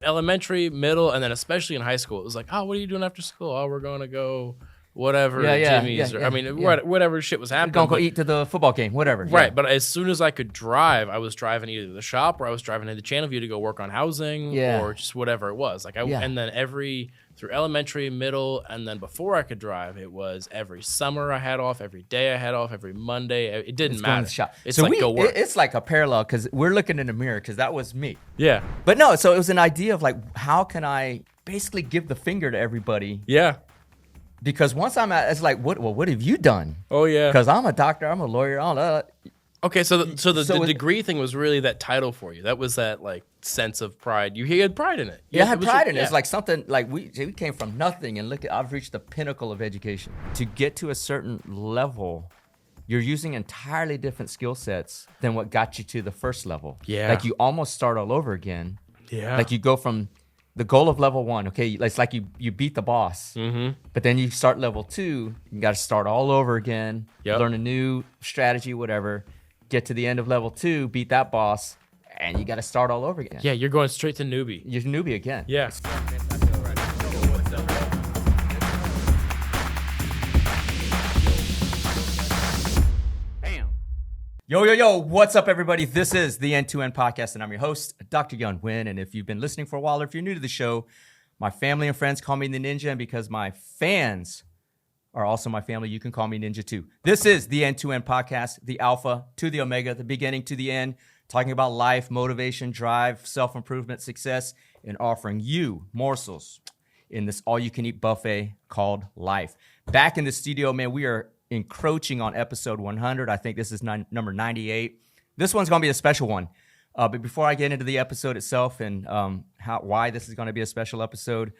elementary, middle, and then especially in high school, it was like, oh, what are you doing after school? Oh, we're going to go whatever, Jimmy's, or I mean, whatever shit was happening. Gonna go eat to the football game, whatever. Right, yeah. but as soon as I could drive, I was driving either to the shop or I was driving to the Channelview to go work on housing or just whatever it was. Like and then through elementary, middle, and then before I could drive, it was every summer I had off, every day I had off, every Monday. It didn't matter. It's so like go work. It's like a parallel because we're looking in the mirror because that was me. Yeah. But no, so it was an idea of like, how can I basically give the finger to everybody? Yeah. Because once I'm at, it's like, what have you done? Oh yeah. Because I'm a doctor, I'm a lawyer, all that. Okay, so the degree thing was really that title for you. That was that like sense of pride. You had pride in it. Yeah, I had pride in it. It's like something like we came from nothing, and look, I've reached the pinnacle of education. To get to a certain level, you're using entirely different skill sets than what got you to the first level. Yeah. Like you almost start all over again. Yeah. Like you go from the goal of level 1, okay, it's like you beat the boss, but then you start level 2, you got to start all over again, learn a new strategy, whatever, get to the end of level 2, beat that boss, and you got to start all over again. Yeah, you're going straight to newbie. You're newbie again. Yeah. Yo, what's up, everybody? This is the End-to-End Podcast, and I'm your host, Dr. Young Nguyen. And if you've been listening for a while, or if you're new to the show, my family and friends call me the Ninja, and because my fans are also my family, you can call me Ninja too. This is the End-to-End Podcast, the Alpha to the Omega, the beginning to the end, talking about life, motivation, drive, self-improvement, success, and offering you morsels in this all-you-can-eat buffet called life. Back in the studio, man, we are encroaching on episode 100. I think this is number 98. This one's going to be a special one. But before I get into the episode itself and why this is going to be a special episode,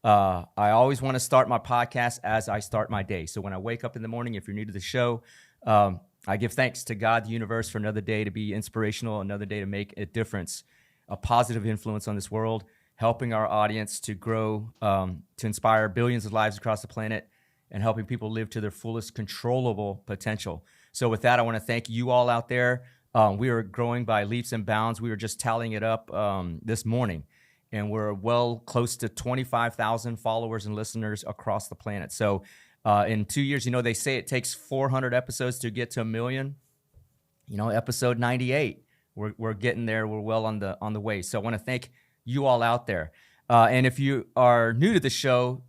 I always want to start my podcast as I start my day. So when I wake up in the morning, if you're new to the show, I give thanks to God, the universe, for another day to be inspirational, another day to make a difference, a positive influence on this world, helping our audience to grow, to inspire billions of lives across the planet, and helping people live to their fullest controllable potential. So with that, I want to thank you all out there. We are growing by leaps and bounds. We were just tallying it up this morning, and we're well close to 25,000 followers and listeners across the planet. So in 2 years, they say it takes 400 episodes to get to 1 million. Episode 98, we're getting there. We're well on the way. So I want to thank you all out there. And if you are new to the show,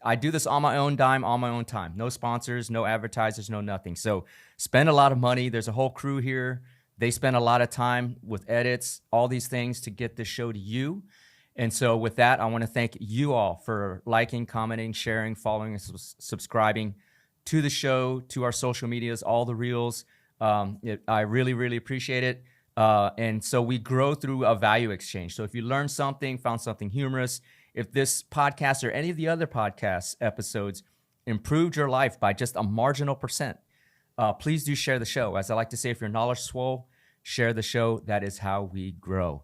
I do this on my own dime, on my own time. No sponsors, no advertisers, no nothing. So spend a lot of money. There's a whole crew here. They spend a lot of time with edits, all these things to get this show to you. And so with that, I want to thank you all for liking, commenting, sharing, following, and subscribing to the show, to our social medias, all the reels. I really, really appreciate it. And so we grow through a value exchange. So if you learned something, found something humorous, if this podcast or any of the other podcast episodes improved your life by just a marginal percent, please do share the show. As I like to say, if you're knowledge swole, share the show. That is how we grow.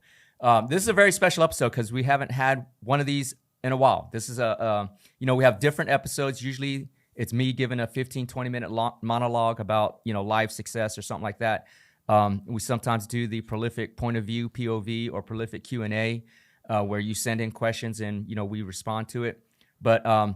This is a very special episode because we haven't had one of these in a while. This is we have different episodes. Usually it's me giving a 15, 20-minute monologue about, life success or something like that. We sometimes do the prolific point of view, POV, or prolific Q&A, where you send in questions and, we respond to it. But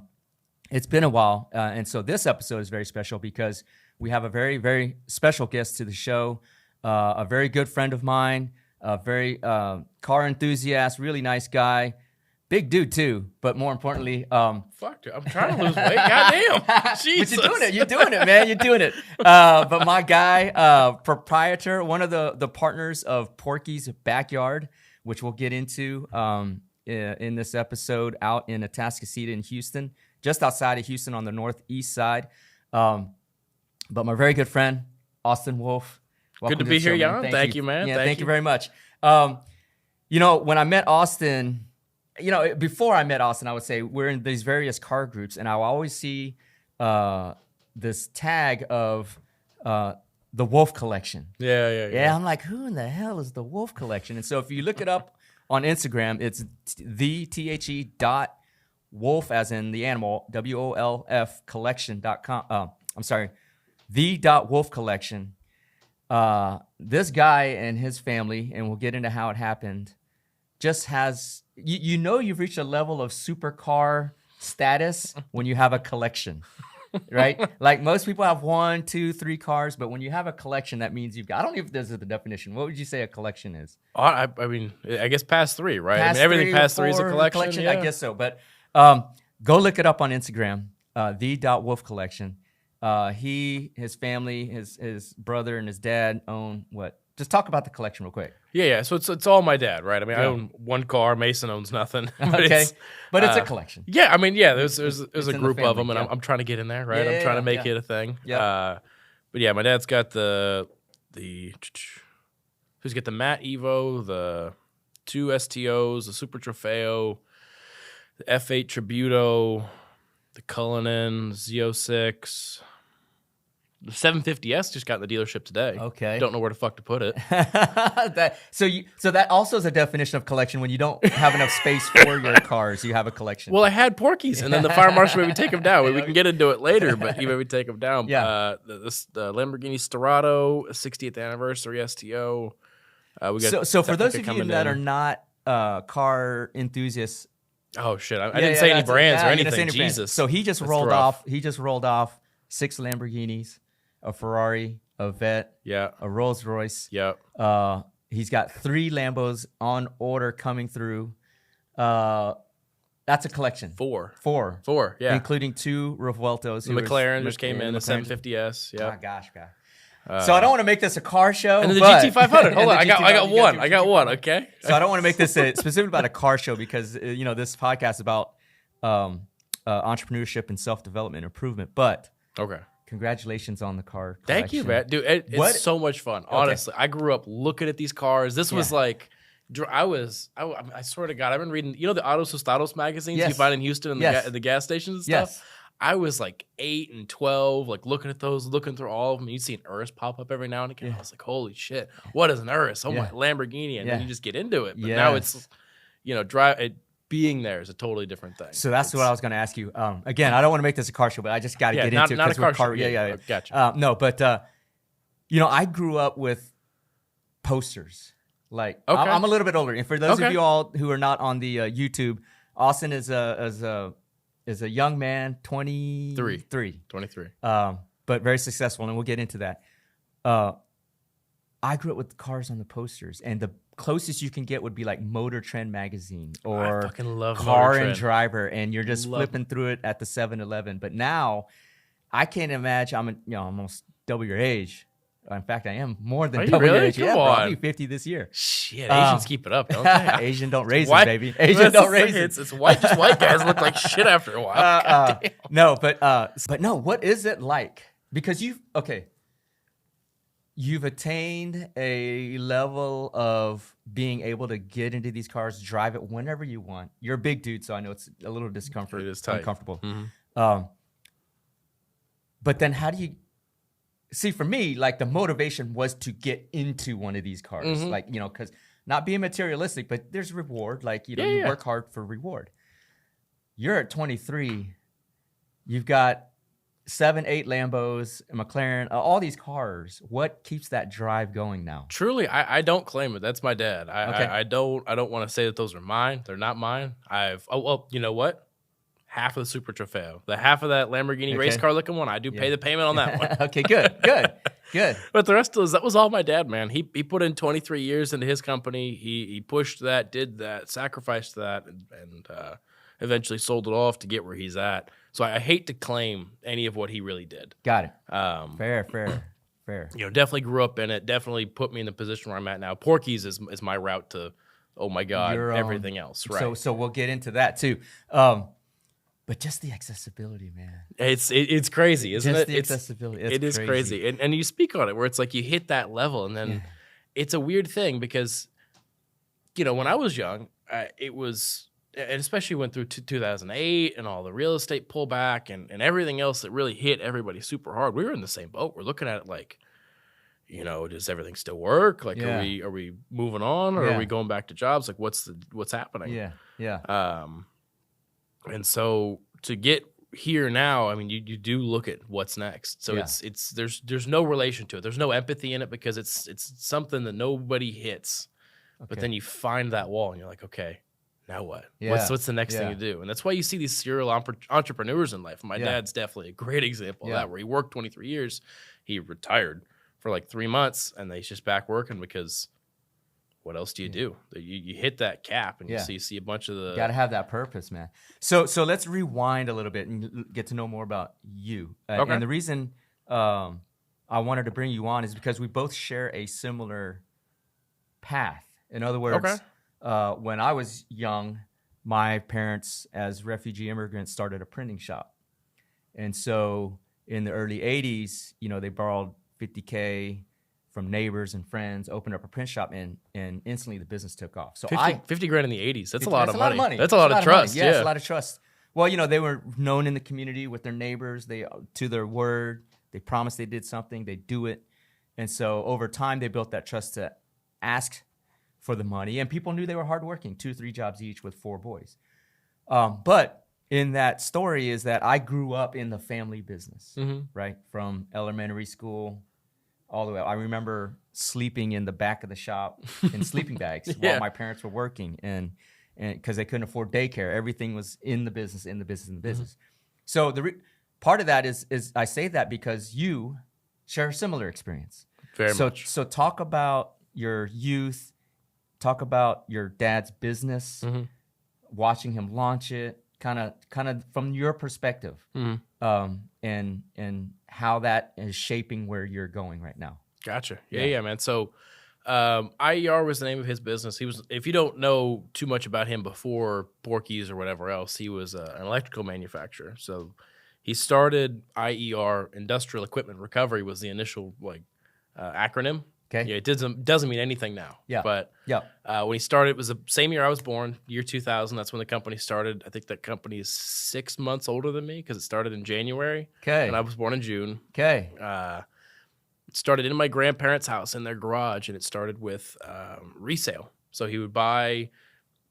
it's been a while. And so this episode is very special because we have a very, very special guest to the show, a very good friend of mine, a very car enthusiast, really nice guy. Big dude too, but more importantly, fuck, dude, I'm trying to lose weight. Goddamn, Jesus. But you're doing it, man. You're doing it. But my guy, proprietor, one of the partners of Porky's Backyard, which we'll get into in this episode, out in Atascocita in Houston, just outside of Houston on the northeast side. But my very good friend, Austin Wolf. Good to be here, Jan. Thank you, man. Yeah, thank you very much. When I met Austin, before I met Austin, I would say we're in these various car groups, and I'll always see this tag of the Wolf Collection. Yeah. I'm like, who in the hell is the Wolf Collection? And so if you look it up on Instagram, it's the.wolf, as in the animal, WOLF collection.com. I'm sorry, the.wolf collection. This guy and his family, and we'll get into how it happened, just has, you've reached a level of supercar status when you have a collection, right? Like most people have 1, 2, 3 cars, but when you have a collection, that means you've got, I don't know if this is the definition. What would you say a collection is? I mean, I guess past 3, right? I mean, everything past 3 is a collection. Yeah. I guess so. But go look it up on Instagram, the.wolf collection. His family, his brother and his dad own what? Just talk about the collection real quick. Yeah. So it's all my dad, right? I mean, I own 1 car. Mason owns nothing. But it's a collection. Yeah, I mean, yeah. There's a group of them, and I'm trying to get in there, right? I'm trying to make it a thing. Yeah. But yeah, my dad's got the who's got the Matt Evo, the 2 STOs, the Super Trofeo, the F8 Tributo, the Cullinan Z06. The 750S just got in the dealership today. Okay. Don't know where the fuck to put it. So that also is a definition of collection. When you don't have enough space for your cars, you have a collection. Well, I had Porky's, and then the fire marshal made me take them down. We can get into it later, but he made me take them down. Yeah. The Lamborghini Storado, 60th anniversary STO. We got so for those of you that are not car enthusiasts. Oh shit! I didn't say any brands or anything. Jesus. So he just rolled off 6 Lamborghinis, a Ferrari, a Vette, a Rolls Royce. Yeah. He's got 3 Lambos on order coming through. That's a collection. 4, yeah. Including 2 Revueltos. The McLaren just came in, the 750S. Yeah. Oh, gosh. So I don't want to make this a car show. And then the GT500. Hold on, I got one, okay? So I don't want to make this specifically about a car show because, this podcast is about entrepreneurship and self-development improvement. But okay. Congratulations on the car collection. Thank you, man. Dude, it's so much fun. Honestly, I grew up looking at these cars. This was like, I swear to God, I've been reading, the Autos Tostados magazines you find in Houston and the gas stations and stuff. Yes. I was like 8 and 12, like looking at those, looking through all of them. You'd see an Urus pop up every now and again. I was like, holy shit, what is an Urus? Oh my, Lamborghini. And then you just get into it. But now it's, being there is a totally different thing. So that's what I was going to ask you. Again, I don't want to make this a car show, but I just got to get into it. Not a car show. Yeah. Gotcha. No, but, I grew up with posters. Like, I'm a little bit older. And for those of you all who are not on the YouTube, Austin is a young man, 23. But very successful, and we'll get into that. I grew up with cars on the posters, and the closest you can get would be like Motor Trend magazine or I fucking love Car and Driver, and you're just flipping through it at the 7-Eleven. But now, I can't imagine. I'm almost double your age. In fact, I am more than double your age. Come on. I'll be 50 this year. Shit, Asians keep it up, don't they? Asian don't raise it, baby. Asian don't raise it. It's white. Just white guys look like shit after a while. No, but no. What is it like? Because you've attained a level of being able to get into these cars, drive it whenever you want. You're a big dude, so I know it's a little discomfort. It is tight. Uncomfortable. Mm-hmm. But then how do you see? For me, like the motivation was to get into one of these cars, like because not being materialistic, but there's reward. Like you work hard for reward. You're at 23. You've got 7, 8 Lambos, a McLaren, all these cars. What keeps that drive going now? Truly, I don't claim it. That's my dad. I don't want to say that those are mine. They're not mine. You know what? Half of the Super Trofeo, the half of that Lamborghini race car looking one, I do pay the payment on that one. Okay, good. But the rest of that was all my dad, man. He put in 23 years into his company. He pushed that, did that, sacrificed that, and eventually sold it off to get where he's at. So I hate to claim any of what he really did. Got it. Fair. Definitely grew up in it. Definitely put me in the position where I'm at now. Porky's is my route to, oh my God, everything else. Right. So we'll get into that too. But just the accessibility, man. It's crazy, isn't it? The accessibility. It is crazy. And you speak on it where it's like you hit that level, and then it's a weird thing because, when I was young, it was, and especially went through 2008 and all the real estate pullback and everything else that really hit everybody super hard. We were in the same boat. We're looking at it like, does everything still work? Like, are we moving on, or are we going back to jobs? Like, what's happening? Yeah. And so to get here now, I mean, you do look at what's next. So there's no relation to it. There's no empathy in it because it's something that nobody hits But then you find that wall and you're like, okay, now what? Yeah. What's the next thing to do? And that's why you see these serial entrepreneurs in life. My dad's definitely a great example of that, where he worked 23 years. He retired for like 3 months, and he's just back working because what else do you do? You hit that cap, and you see a bunch of the... You got to have that purpose, man. So let's rewind a little bit and get to know more about you. And the reason I wanted to bring you on is because we both share a similar path. In other words, when I was young, my parents, as refugee immigrants, started a printing shop. And so in the early 80s, they borrowed $50K from neighbors and friends, opened up a print shop, and instantly the business took off. So 50 grand in the 80s. That's a lot of money. money. That's a lot of trust. Yeah, it's a lot of trust. Well, they were known in the community with their neighbors. They, to their word, they promised they did something, they do it. And so over time, they built that trust to ask for the money. And people knew they were hardworking, 2-3 jobs each with 4 boys. But in that story is that I grew up in the family business, right? From elementary school all the way. I remember sleeping in the back of the shop in sleeping bags while my parents were working, and because they couldn't afford daycare, everything was in the business. So the part of that is I say that because you share a similar experience. Very much. So talk about your youth, talk about your dad's business, watching him launch it, kind of from your perspective, and how that is shaping where you're going right now. Gotcha. Yeah, man. So IER was the name of his business. He was, if you don't know too much about him before Porky's or whatever else, he was an electrical manufacturer. So he started IER, Industrial Equipment Recovery, was the initial acronym. Okay. Yeah, it doesn't mean anything now. Yeah. But when he started, it was the same year I was born, year 2000. That's when the company started. I think that company is 6 months older than me because it started in January. Okay. And I was born in June. Okay. It started in my grandparents' house in their garage, and it started with resale. So he would buy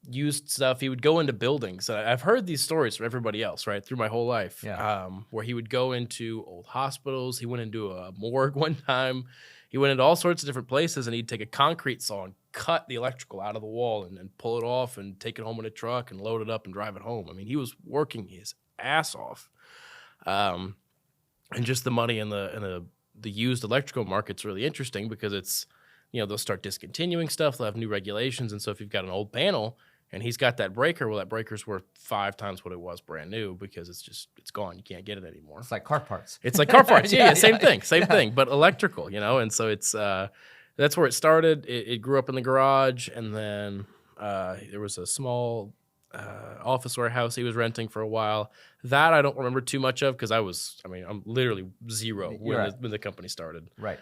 used stuff. He would go into buildings. I've heard these stories from everybody else, right, through my whole life, where he would go into old hospitals. He went into a morgue one time. He went into all sorts of different places, and he'd take a concrete saw and cut the electrical out of the wall and pull it off and take it home in a truck and load it up and drive it home. I mean, he was working his ass off. And just the money in the used electrical market's really interesting because it's, they'll start discontinuing stuff. They'll have new regulations. And so if you've got an old panel and he's got that breaker, well, that breaker's worth 5 times what it was brand new because it's gone. You can't get it anymore. It's like car parts. It's like car parts. Same thing, but electrical, and so it's, that's where it started. It grew up in the garage, and then there was a small office warehouse he was renting for a while. That I don't remember too much of because I'm literally zero when the company started. Right.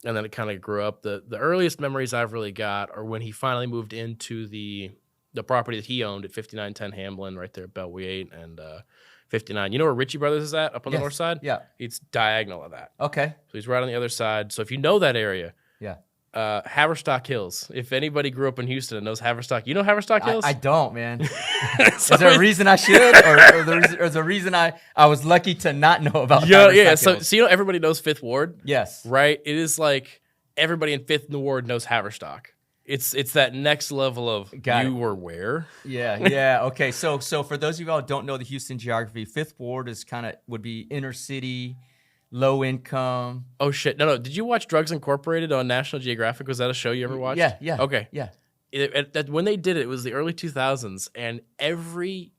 And then it kind of grew up. The earliest memories I've really got are when he finally moved into the property that he owned at 5910 Hamlin, right there at Bellway 8 and 59. You know where Ritchie Brothers is at, up on the north side? Yeah. It's diagonal of that. Okay. So he's right on the other side. So if you know that area, Haverstock Hills. If anybody grew up in Houston and knows Haverstock, you know Haverstock Hills? I don't, man. Is there a reason I should, or there's a reason I was lucky to not know about Haverstock Hills? So everybody knows Fifth Ward? Yes. Right? It is like everybody in Fifth Ward knows Haverstock. It's that next level of were where? Yeah. Okay. So for those of you all who don't know the Houston geography, Fifth Ward is would be inner city, low income. Oh shit! No. Did you watch Drugs Incorporated on National Geographic? Was that a show you ever watched? Yeah. Okay. Yeah. When they did it, it was the early 2000s, and every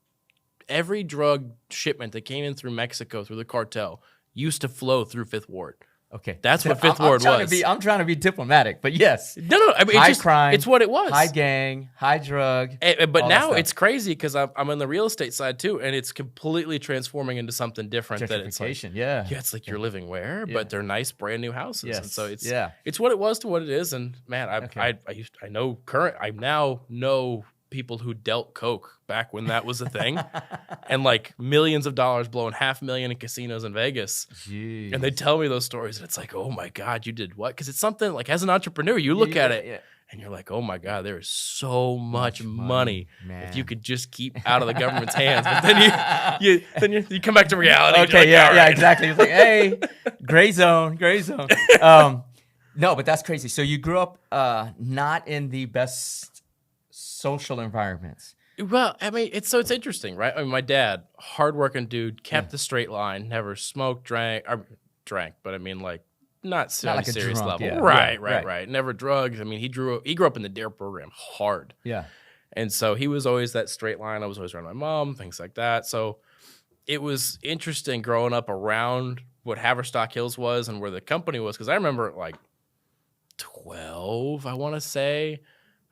drug shipment that came in through Mexico through the cartel used to flow through Fifth Ward. Okay, that's what Fifth Ward was. I'm trying to be diplomatic, but yes. No. I mean, crime. It's what it was. High gang, high drug. But now it's crazy because I'm on the real estate side too, and it's completely transforming into something different. Gentrification, it's like you're living where, but they're nice, brand new houses. Yes. And so it's what it was to what it is. And man, I now know people who dealt coke back when that was a thing, and like millions of dollars, blowing $500,000 in casinos in Vegas. Jeez. And they tell me those stories, and it's like, oh my God, you did what? Because it's something like, as an entrepreneur, you look at it and you're like, oh my God, there is so much money if you could just keep out of the government's hands. But then you come back to reality. Okay, like, exactly. It's like, hey, gray zone. No, but that's crazy. So you grew up not in the best social environments. Well, I mean, it's interesting, right? I mean, my dad, hardworking dude, kept the straight line, never smoked, drank, but I mean, like, not like a serious drunk, level. Yeah. Right. Never drugs. I mean, he grew up in the DARE program hard. Yeah. And so he was always that straight line. I was always around my mom, things like that. So it was interesting growing up around what Haverstock Hills was and where the company was. Because I remember at like 12, I want to say.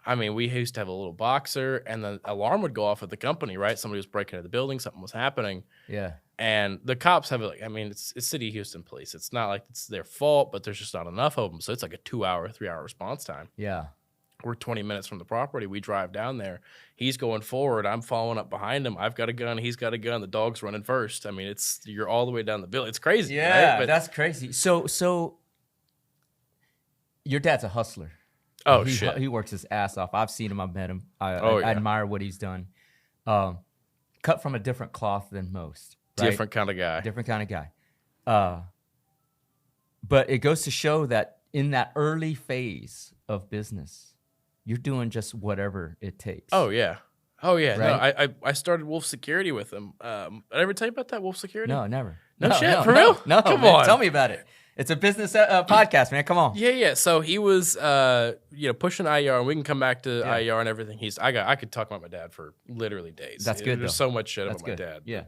I mean, we used to have a little boxer, and the alarm would go off at the company, right? Somebody was breaking into the building, something was happening. Yeah. And the cops have it like, I mean, it's City of Houston police. It's not like it's their fault, but there's just not enough of them. So it's like a 2-hour, 3-hour response time. Yeah. We're 20 minutes from the property. We drive down there. He's going forward. I'm following up behind him. I've got a gun. He's got a gun. The dog's running first. I mean, you're all the way down the building. It's crazy. Yeah, right? But that's crazy. So your dad's a hustler. Oh, shit. He works his ass off. I've seen him. I've met him. I admire what he's done. Cut from a different cloth than most. Right? Different kind of guy. But it goes to show that in that early phase of business, you're doing just whatever it takes. Oh, yeah. Right? No, I started Wolf Security with him. Did I ever tell you about that, Wolf Security? No, never. No shit? For real? No, come man, on. Tell me about it. It's a business podcast, man. Come on. Yeah. So he was, pushing IER, and we can come back to IER and everything. I could talk about my dad for literally days. That's good. There's so much shit about my dad. Yeah.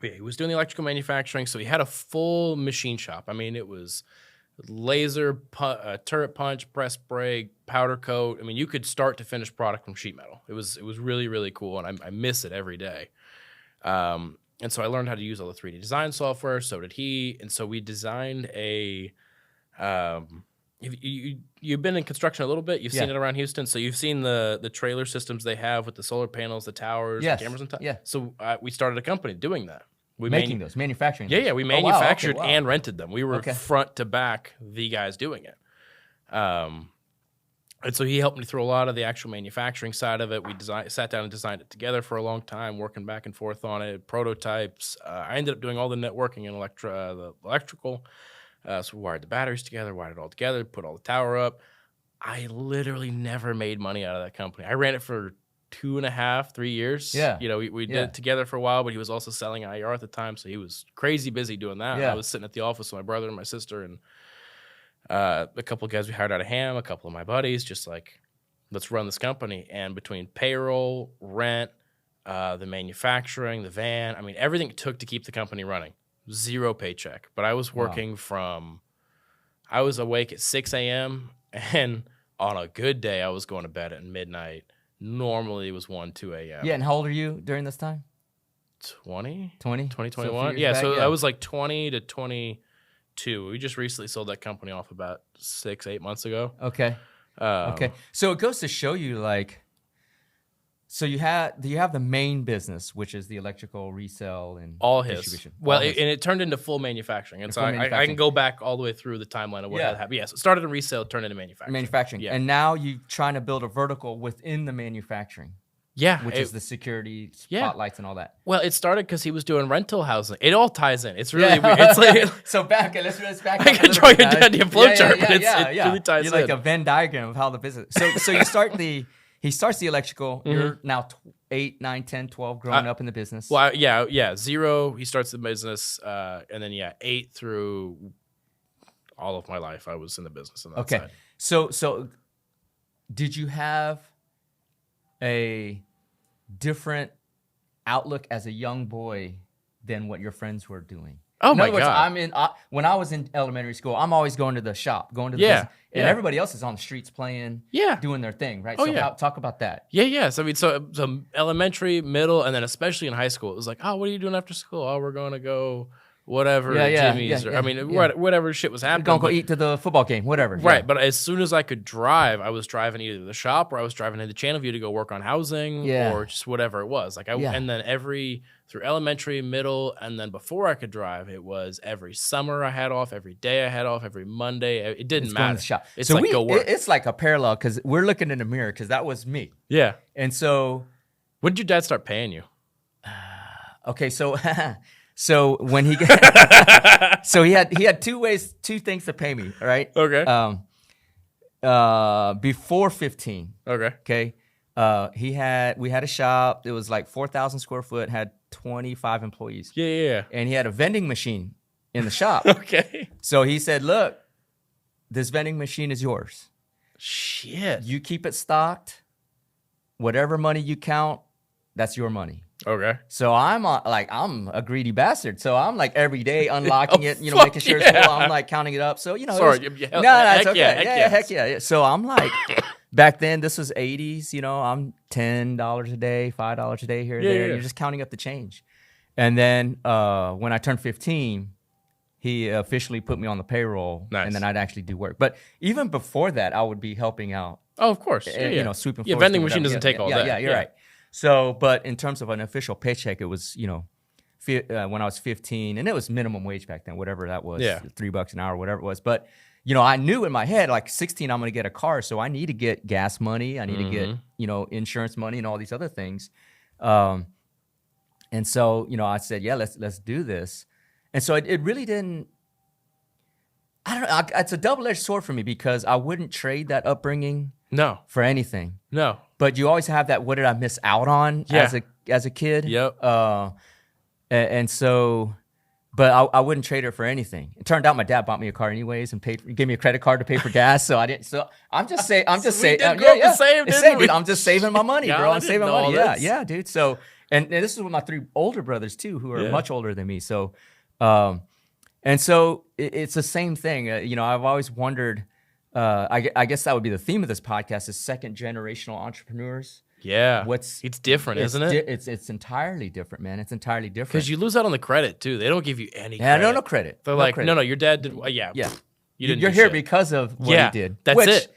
He was doing the electrical manufacturing, so he had a full machine shop. I mean, it was laser, turret punch, press brake, powder coat. I mean, you could start to finish product from sheet metal. It was really, really cool, and I miss it every day. And so I learned how to use all the 3D design software. So did he. And so we designed you've been in construction a little bit. You've seen it around Houston. So you've seen the trailer systems they have with the solar panels, the towers, the cameras on top. Yeah. So we started a company doing that. Manufacturing. Yeah. We manufactured and rented them. We were front to back the guys doing it. And so he helped me through a lot of the actual manufacturing side of it. We sat down and designed it together for a long time, working back and forth on it, prototypes. I ended up doing all the networking and the electrical. So we wired the batteries together, wired it all together, put all the tower up. I literally never made money out of that company. I ran it for 2.5, 3 years. Yeah. We did it together for a while, but he was also selling IER at the time, so he was crazy busy doing that. Yeah. I was sitting at the office with my brother and my sister and a couple of guys we hired out of Ham, a couple of my buddies, just like, let's run this company. And between payroll, rent, the manufacturing, the van, I mean, everything it took to keep the company running. 0 paycheck. But I was working I was awake at 6 a.m. and on a good day, I was going to bed at midnight. Normally, it was 1, 2 a.m. Yeah, and how old are you during this time? 20? 20? 21? Yeah, so I was like 20 to 22. We just recently sold that company off about 6-8 months ago. Okay. So it goes to show you, like, so you have the main business, which is the electrical resale and all his distribution. Well, and it turned into full manufacturing, and so I can go back all the way through the timeline of what that happened. Yeah, so it started in resale, turned into manufacturing. Yeah. And now you're trying to build a vertical within the manufacturing. Yeah, which is the security spotlights and all that. Well, it started because he was doing rental housing. It all ties in. It's really weird. It's like, so let's back. I can draw your goddamn flowchart, but it really ties in. You're like a Venn diagram of how the business. So you start he starts the electrical. Mm-hmm. You're now 8, 9, 10, 12 growing up in the business. Well, 0. He starts the business, and then 8 through all of my life, I was in the business. On that side. So did you have a different outlook as a young boy than what your friends were doing? Oh my God! When I was in elementary school, I'm always going to the shop, going to the business, and everybody else is on the streets playing, doing their thing, right? Talk about that. Yeah. So I mean, so elementary, middle, and then especially in high school, it was like, oh, what are you doing after school? Oh, we're going to go whatever, Jimmy's, whatever shit was happening. Don't go eat to the football game, whatever. Right, but as soon as I could drive, I was driving either to the shop or I was driving into Channelview to go work on housing or just whatever it was. Like and then through elementary, middle, and then before I could drive, it was every summer I had off, every day I had off, every Monday. It didn't matter. Shop. It's so go work. It's like a parallel because we're looking in the mirror because that was me. Yeah. And so, when did your dad start paying you? Okay, so So when he so he had two things to pay me, right? Okay. Before 15. Okay. We had a shop. It was like 4,000 square foot, had 25 employees. Yeah. And he had a vending machine in the shop. Okay. So he said, "Look, this vending machine is yours. Shit. You keep it stocked. Whatever money you count, that's your money." Okay. So I'm a greedy bastard. So I'm like every day unlocking it, making sure it's full. I'm like counting it up. So Sorry. it's okay. Heck Yeah. So I'm like, back then this was 80s. I'm $10 a day, $5 a day here and there. Yeah. You're just counting up the change. And then when I turned 15, he officially put me on the payroll. Nice. And then I'd actually do work. But even before that, I would be helping out. Oh, of course. Sweeping floors. Yeah, vending machine doesn't take all day. Yeah, you're right. So, but in terms of an official paycheck, it was, when I was 15, and it was minimum wage back then, whatever that was, $3 an hour, whatever it was. But, I knew in my head, like 16, I'm going to get a car. So I need to get gas money. I need to get, insurance money and all these other things. And so, I said, yeah, let's do this. And so it really didn't, I don't know. It's a double-edged sword for me because I wouldn't trade that upbringing for anything. No. But you always have that, what did I miss out on as a kid? Yep. And so, but I wouldn't trade it for anything. It turned out my dad bought me a car anyways and gave me a credit card to pay for gas. So I didn't. So I'm just saying. I'm just saying. I'm just saving my money, bro. I'm saving my money. Yeah, dude. So and this is with my 3 older brothers too, who are much older than me. So, and so it's the same thing. I've always wondered. I guess that would be the theme of this podcast: is second generational entrepreneurs. Yeah, it's different, isn't it? It's entirely different, man. It's entirely different because you lose out on the credit too. They don't give you any. credit. No credit. They're like, no, your dad did. Yeah. You're here because of what he did. That's it.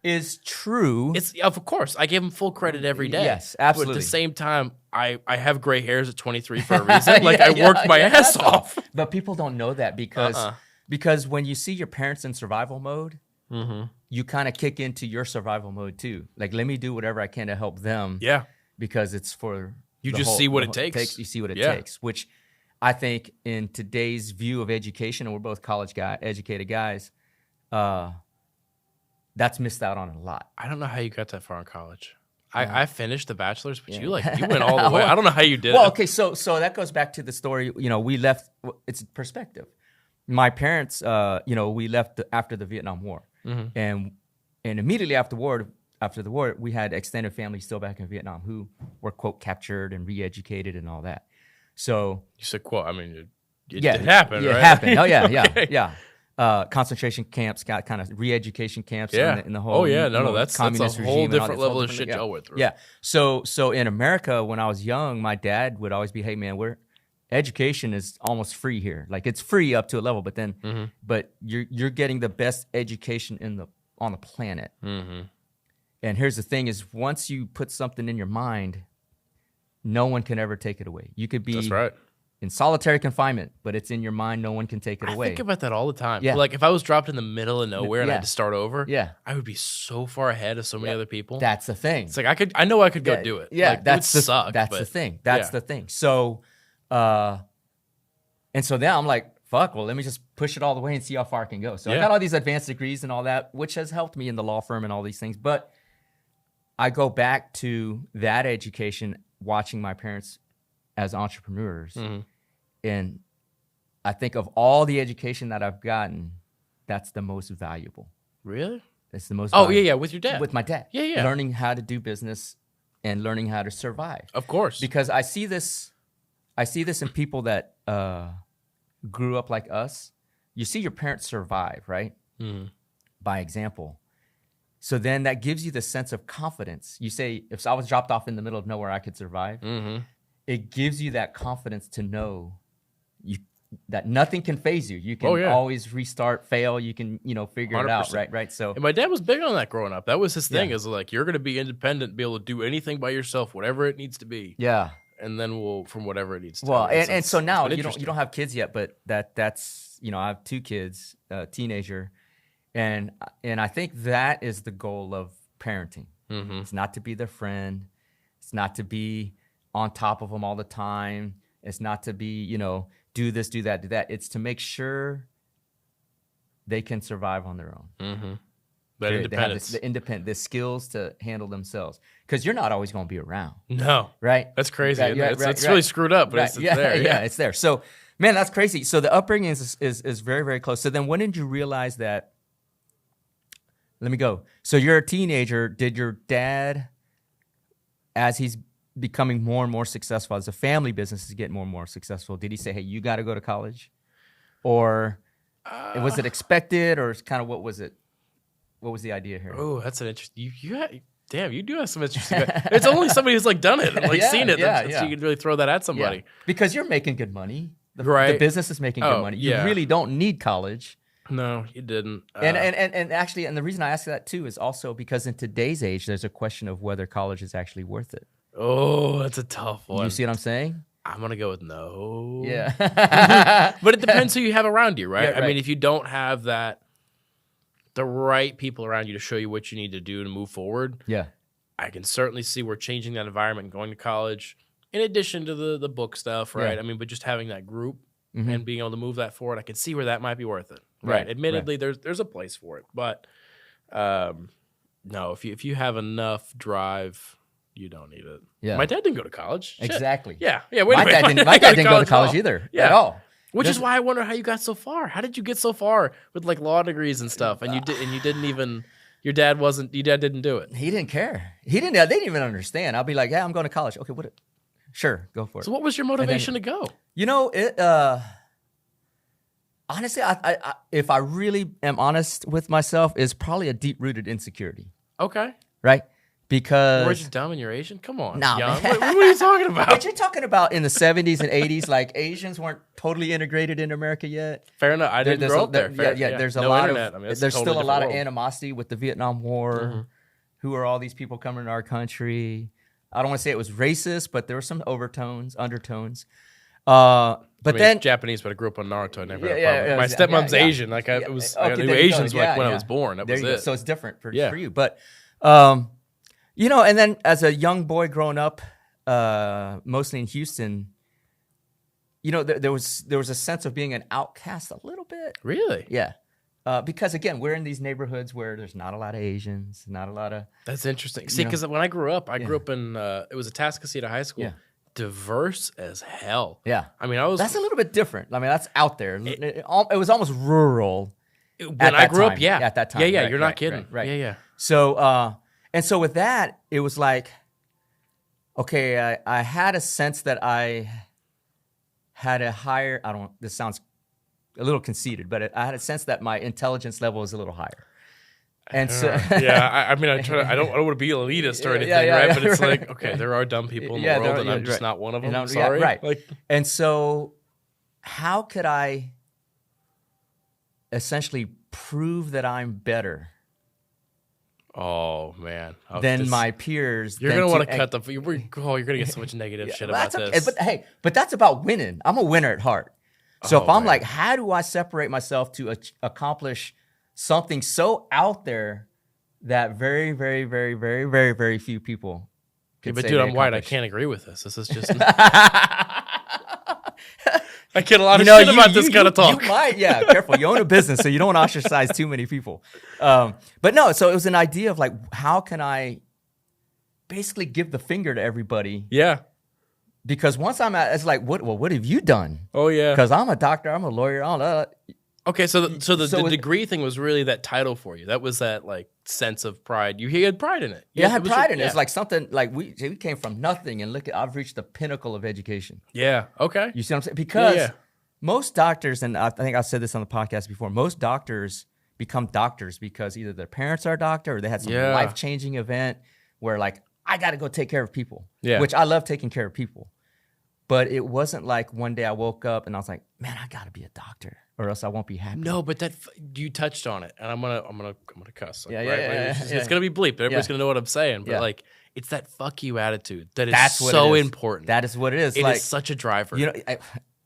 Is true. It's of course I give him full credit every day. Yes, absolutely. But at the same time, I have gray hairs at 23 for a reason. Like I worked my ass off. But people don't know that because when you see your parents in survival mode. Mm-hmm. You kind of kick into your survival mode too. Like, let me do whatever I can to help them. Yeah. Because it's for you just see what it takes. You see what it takes, which I think in today's view of education, and we're both educated guys, that's missed out on a lot. I don't know how you got that far in college. I finished the bachelor's, but you went all the way. I don't know how you did it. Well, okay, so that goes back to the story. We left. It's perspective. My parents, we left after the Vietnam War. Mm-hmm. And immediately after the war, we had extended family still back in Vietnam who were, quote, captured and re-educated and all that. So you said, quote, I mean, it happened, right? It happened. Oh, yeah. Concentration camps, got kind of re-education camps in the whole that's a whole different level of shit y'all went through. Yeah. So in America, when I was young, my dad would always be, hey, man, education is almost free here. Like it's free up to a level, but then, but you're getting the best education on the planet. Mm-hmm. And here's the thing: is once you put something in your mind, no one can ever take it away. You could be in solitary confinement, but it's in your mind. No one can take it away. I think about that all the time. Yeah. Like if I was dropped in the middle of nowhere and I had to start over, I would be so far ahead of so many other people. That's the thing. It's like I know I could go do it. Yeah, like, that's it would suck. That's the thing. That's the thing. So. And so now I'm like, fuck, well, let me just push it all the way and see how far I can go. So I got all these advanced degrees and all that, which has helped me in the law firm and all these things. But I go back to that education, watching my parents as entrepreneurs. Mm-hmm. And I think of all the education that I've gotten, that's the most valuable. Really? That's the most valuable. Oh, yeah, with your dad. With my dad. Yeah. Learning how to do business and learning how to survive. Of course. Because I see this in people that grew up like us. You see your parents survive, right? Mm-hmm. By example. So then that gives you the sense of confidence. You say, if I was dropped off in the middle of nowhere, I could survive. Mm-hmm. It gives you that confidence to know that nothing can phase you. You can always restart, fail. You can, figure 100%. It out, right? So, and my dad was big on that growing up. That was his thing. Is like, you're going to be independent, be able to do anything by yourself, whatever it needs to be. Yeah. And then we'll from whatever it needs to. Well, and so now you don't have kids yet, but that's I have 2 kids, teenager, and I think that is the goal of parenting. Mm-hmm. It's not to be their friend. It's not to be on top of them all the time. It's not to be do this, do that, do that. It's to make sure they can survive on their own. Mm-hmm. That independence. The skills to handle themselves. Because you're not always going to be around. No. Right? That's crazy. Right, it's really screwed up, but it's there. Yeah, it's there. So, man, that's crazy. So the upbringing is very, very close. So then when did you realize that? Let me go. So you're a teenager. Did your dad, as he's becoming more and more successful, as the family business is getting more and more successful, did he say, hey, you got to go to college? Or was it expected, or kind of what was it? What was the idea here? Oh, that's an interesting. Damn, you do have some interesting. It's only somebody who's like done it and like seen it, so you can really throw that at somebody. Yeah. Because you're making good money. Right. The business is making good money. You really don't need college. No, you didn't. And actually, and the reason I ask that too is also because in today's age, there's a question of whether college is actually worth it. Oh, that's a tough one. You see what I'm saying? I'm gonna go with no. Yeah. But it depends who you have around you, right? I mean, if you don't have the right people around you to show you what you need to do to move forward. Yeah. I can certainly see where changing that environment and going to college, in addition to the book stuff, right? I mean, but just having that group and being able to move that forward, I can see where that might be worth it. Right. Admittedly, there's a place for it, but no, if you have enough drive, you don't need it. Yeah. My dad didn't go to college. Shit. Exactly. Yeah. Wait a minute. My dad didn't go to college either. Yeah. At all. Which is why I wonder how you got so far. How did you get so far with like law degrees and stuff? And you didn't even. Your dad didn't do it. He didn't care. They didn't even understand. I'll be like, yeah, I'm going to college. Okay, sure, go for it. So what was your motivation to go? You know, honestly, I if I really am honest with myself, is probably a deep-rooted insecurity. Okay. Right? Because we're just dumb and you're Asian? Come on. Nah, man. What are you talking about? But you're talking about in the 70s and 80s, like Asians weren't totally integrated in America yet. Fair enough. I didn't grow up there. There's a lot of there's still a lot of animosity with the Vietnam War. Mm-hmm. Who are all these people coming to our country? I don't want to say it was racist, but there were some undertones. Then Japanese, but I grew up on Naruto. I never had a problem. My stepmom's Asian. Like I knew Asians when I was born. That was it. So it's different for you. But you know, and then as a young boy growing up, mostly in Houston, you know, there was a sense of being an outcast a little bit. Really? Yeah. Because again, we're in these neighborhoods where there's not a lot of Asians, not a lot of. That's interesting. See, because when I grew up, in it was Atascocita High School. Yeah. Diverse as hell. Yeah. I mean, that's a little bit different. I mean, that's out there. It was almost rural. When I grew up, at that time. Yeah, you're not kidding. Right. Yeah. So, and so with that, it was like, okay, I had a sense that I had a higher, this sounds a little conceited, but I had a sense that my intelligence level was a little higher. And so, I mean, I don't want to be elitist or anything, right? But it's like, okay, there are dumb people in the world, and I'm just not one of them. I'm sorry. Right. And so, how could I essentially prove that I'm better? Oh man! Than my peers. You're gonna want to cut the. You're gonna get so much negative shit about this. But that's about winning. I'm a winner at heart. So if I'm like, how do I separate myself to accomplish something so out there that very, very, very, very, very, very few people could say. But dude, I'm white. I can't agree with this. This is just. I get a lot of shit about this kind of talk. You might, careful. You own a business, so you don't ostracize too many people. But no, so it was an idea of like, how can I basically give the finger to everybody? Yeah. Because once I'm at, it's like, what have you done? Oh yeah. Because I'm a doctor, I'm a lawyer, all that. Okay, so the degree thing was really that title for you. That was that like sense of pride. You had pride in it. I had pride in it. It's like something like we came from nothing, and I've reached the pinnacle of education. Yeah. Okay. You see what I'm saying? Because most doctors, and I think I've said this on the podcast before, most doctors become doctors because either their parents are a doctor or they had some life-changing event where like, I got to go take care of people. Yeah. Which I love taking care of people. But it wasn't like one day I woke up and I was like, man, I got to be a doctor or else I won't be happy. No, but you touched on it, and I'm gonna cuss. Like, it's gonna be bleep. Everybody's gonna know what I'm saying. But like, it's that fuck you attitude that's so important. That is what it is. It is such a driver. You know,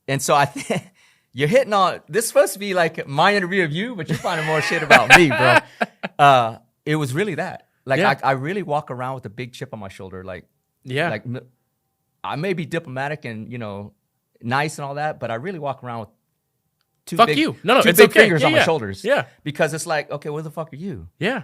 and so I think you're hitting on. This is supposed to be like my interview of you, but you're finding more shit about me, bro. It was really that. Like I really walk around with a big chip on my shoulder. Like I may be diplomatic and nice and all that, but I really walk around with two Fuck big, you. No, two it's big okay. fingers on my shoulders. Yeah. Because it's like, okay, what the fuck are you? Yeah.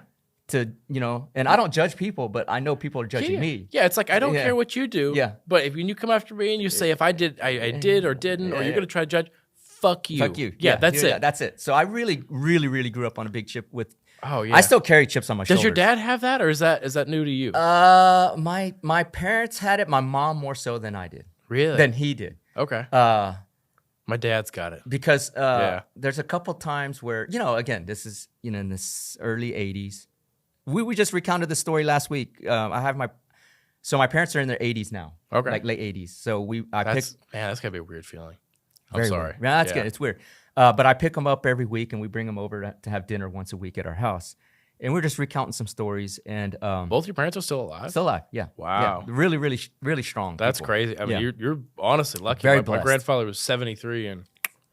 And I don't judge people, but I know people are judging me. Yeah, it's like, I don't care what you do. Yeah. But if when you come after me and you say, if I did or didn't, or you're going to try to judge, fuck you. Fuck you. Yeah, that's it. That's it. So I really, really, really grew up on a big chip with. Oh yeah. I still carry chips on my shoulders. Does your dad have that, or is that new to you? My parents had it. My mom more so than I did. Really? Than he did. Okay. My dad's got it. Because there's a couple times where, again, this is, in this early 80s. We just recounted the story last week. My parents are in their 80s now. Okay. Like late 80s. So that's gotta be a weird feeling. I'm sorry. Weird. Yeah, that's good. It's weird. But I pick them up every week and we bring them over to have dinner once a week at our house. And we're just recounting some stories. And both your parents are still alive? Still alive, yeah. Wow. Yeah. Really, really, really strong. That's people. crazy. I mean, you're honestly lucky. Very my blessed. grandfather was 73 and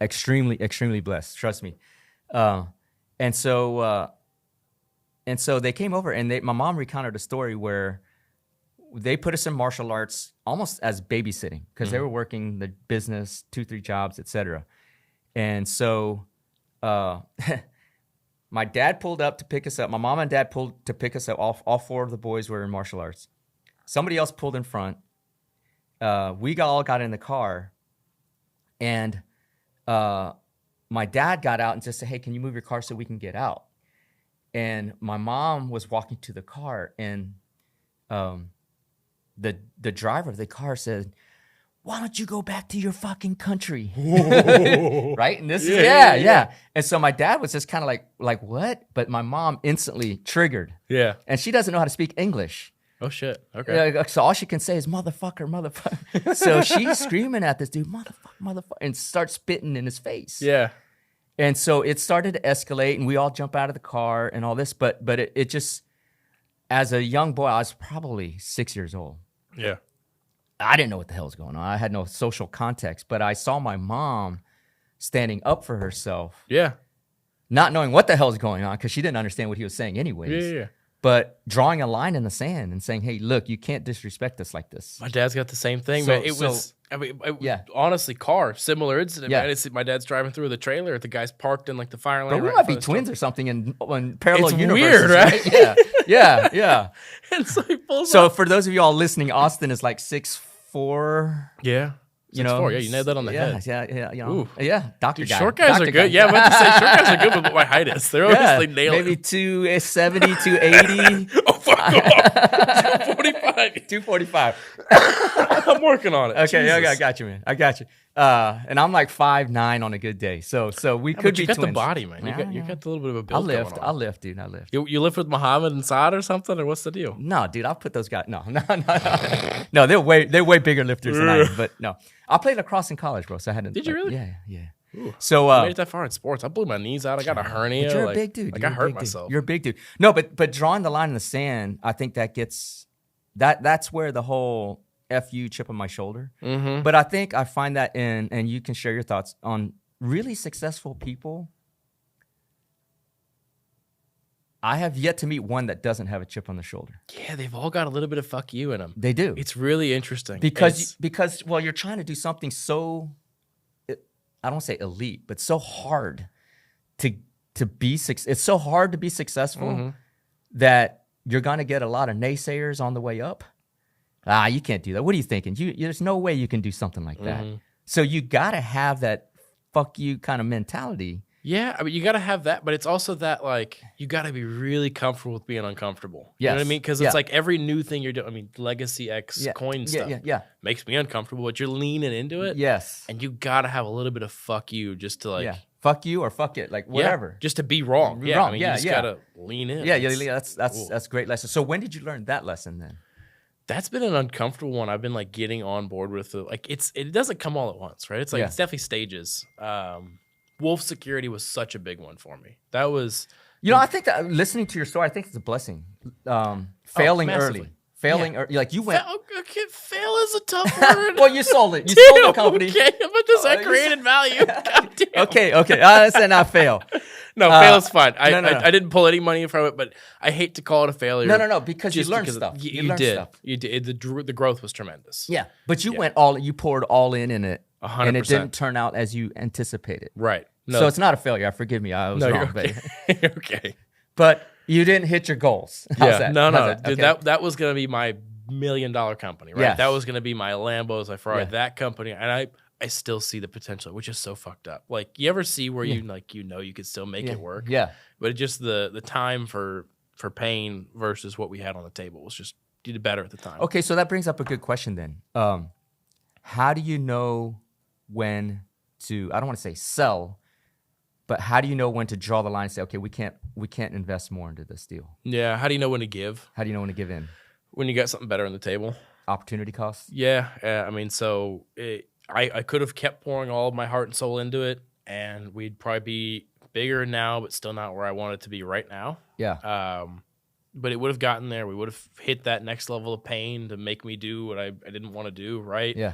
extremely, extremely blessed. Trust me. And so they came over and my mom recounted a story where they put us in martial arts almost as babysitting because they were working the business, 2-3 jobs, etc. And so my dad pulled up to pick us up. My mom and dad pulled to pick us up. All 4 of the boys were in martial arts. Somebody else pulled in front. We all got in the car. And my dad got out and just said, hey, can you move your car so we can get out? And my mom was walking to the car. And the driver of the car said, why don't you go back to your fucking country? Right? And this is, yeah. And so my dad was just kind of like, what? But my mom instantly triggered. Yeah. And she doesn't know how to speak English. Oh, shit. Okay. So all she can say is, motherfucker. So she's screaming at this dude, motherfucker, and starts spitting in his face. Yeah. And so it started to escalate, and we all jump out of the car and all this. But it just, as a young boy, I was probably 6 years old. Yeah. I didn't know what the hell was going on. I had no social context, but I saw my mom standing up for herself. Yeah. Not knowing what the hell was going on because she didn't understand what he was saying anyways. Yeah. But drawing a line in the sand and saying, hey, look, you can't disrespect us like this. My dad's got the same thing, man. Honestly, similar incident, man. My dad's driving through the trailer. The guy's parked in like the fire lane. But we might be twins or something in parallel it's universes. Weird, right? Yeah. And so he pulls up. up. For those of you all listening, Austin is like 6'4". Yeah. 6'4". Yeah, you nailed that on the head. Yeah. Doctor guy. Short guys are good. Yeah, I'm about to say short guys are good, but what my height is. They're always like nailing. Maybe 270, 280. Oh, fuck off. 245. 245. I'm working on it. Okay, Jesus. I got you, man. I got you. And I'm like 5'9" on a good day. So we could be twins. You got the body, man. You got a little bit of a build going on. I'll lift, dude. I lift. You lift with Muhammad and Saad or something, or what's the deal? No, dude. I'll put those guys. No. No, they're way bigger lifters than I am. But no, I played lacrosse in college, bro. So I had to. Did you really? Yeah. Ooh, so I made it that far in sports. I blew my knees out. I got a hernia. But you're a big dude. Like I hurt myself. You're a big dude. No, but drawing the line in the sand, I think that gets that's where the whole FU chip on my shoulder. Mm-hmm. But I think I find that and you can share your thoughts on really successful people. I have yet to meet one that doesn't have a chip on the shoulder. Yeah, they've all got a little bit of fuck you in them. They do. It's really interesting. Because you're trying to do something so, I don't say elite, but so hard to be successful. It's so hard to be successful that you're going to get a lot of naysayers on the way up. You can't do that. What are you thinking? There's no way you can do something like that. So you got to have that fuck you kind of mentality. Yeah, I mean, you got to have that, but it's also that, like, you got to be really comfortable with being uncomfortable. Yes. You know what I mean? Because it's like every new thing you're doing, I mean, Legacy X coin stuff makes me uncomfortable, but you're leaning into it. Yes. And you got to have a little bit of fuck you just to, like... Fuck you or fuck it, like whatever. Just to be wrong. Yeah, I mean, you just got to lean in. Yeah, that's a great lesson. So when did you learn that lesson then? That's been an uncomfortable one. I've been, like, getting on board with it. Like, it doesn't come all at once, right? It's like, it's definitely stages. Wolf security was such a big one for me. That was... I think that listening to your story, I think it's a blessing. Failing early. Like you went... Fail is a tough word. Well, you sold it. You sold the company. Okay, but just I created value. God damn. Okay. I said not fail. No, fail is fine. I didn't pull any money from it, but I hate to call it a failure. No, because you learned stuff. You did. You did. The growth was tremendous. Yeah, but you went you poured all in it. 100%. And it didn't turn out as you anticipated. Right. No. So it's not a failure. Forgive me. I was wrong. Okay. But, okay. But you didn't hit your goals. How's that? No. That? Dude, Okay. that was going to be my $1 million company, right? Yes. That was going to be my Lambos, my Ferrari, Yeah. that company. And I still see the potential, which is so fucked up. Like, you ever see where you could still make it work? Yeah. But just the time for pain versus what we had on the table was just, you did better at the time. Okay, so that brings up a good question then. How do you know when to, I don't want to say sell, but how do you know when to draw the line and say, okay, we can't invest more into this deal? Yeah. How do you know when to give? How do you know when to give in? When you got something better on the table. Opportunity cost? Yeah. I mean, so I could have kept pouring all of my heart and soul into it, and we'd probably be bigger now, but still not where I want it to be right now. Yeah. But it would have gotten there. We would have hit that next level of pain to make me do what I didn't want to do, right? Yeah.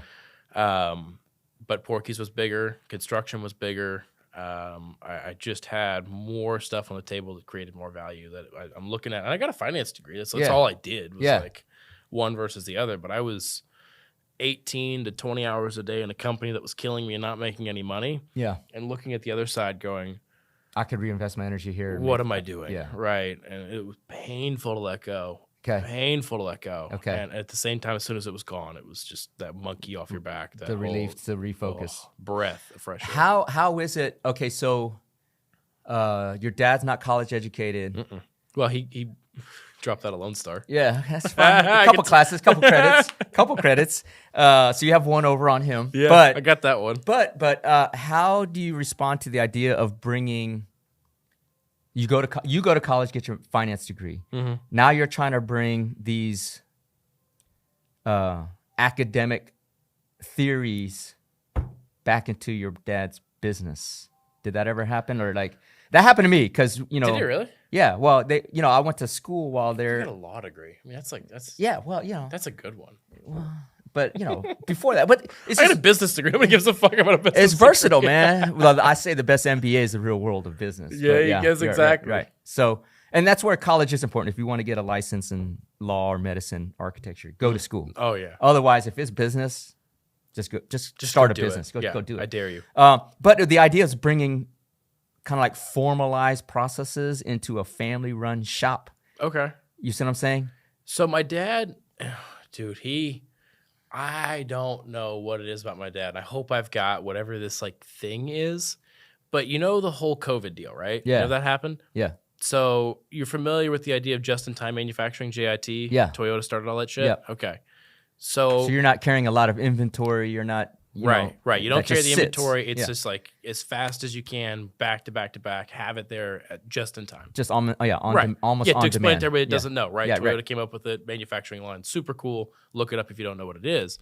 But Porky's was bigger. Construction was bigger. I just had more stuff on the table that created more value that I'm looking at. And I got a finance degree. That's all I did was like one versus the other. But I was 18 to 20 hours a day in a company that was killing me and not making any money. Yeah. And looking at the other side going, I could reinvest my energy here. What am I doing? Yeah. Right. And it was painful to let go. Okay. Painful to let go. Okay. And at the same time, as soon as it was gone, it was just that monkey off your back. That the relief, the refocus. Breath of fresh air. How is it? Okay, so your dad's not college educated. Mm-mm. Well, he dropped out of Lone Star. Yeah, that's fine. A couple classes, couple credits. So you have one over on him. Yeah, but I got that one. But how do you respond to the idea of bringing? You go to college, get your finance degree. Mm-hmm. Now you're trying to bring these academic theories back into your dad's business. Did that ever happen, or like that happened to me? Because Did it really? Yeah. Well, I went to school while they're. You got a law degree. I mean, that's yeah. Well, that's a good one. But before that, but it's I got a business degree. Nobody gives a fuck about a business. It's versatile, man. Well, I say the best MBA is the real world of business. Yeah, yes, exactly. Right. So, and that's where college is important. If you want to get a license in law or medicine, architecture, go to school. Oh yeah. Otherwise, if it's business, just start a business. Go do it. I dare you. But the idea is bringing kind of like formalized processes into a family-run shop. Okay. You see what I'm saying? So my dad, dude, I don't know what it is about my dad. I hope I've got whatever this like thing is, but you know the whole COVID deal, right? Yeah. You know that happened? Yeah. So you're familiar with the idea of just-in-time manufacturing, JIT? Yeah. Toyota started all that shit? Yeah. Okay. So you're not carrying a lot of inventory. You're not. Right. You don't carry the inventory. It's Yeah. just like as fast as you can, back to back to back, have it there just in time. Just almost Right. on to explain demand. to everybody that doesn't know, right? Yeah, Toyota right. came up with it, manufacturing line, super cool. Look it up if you don't know what it is.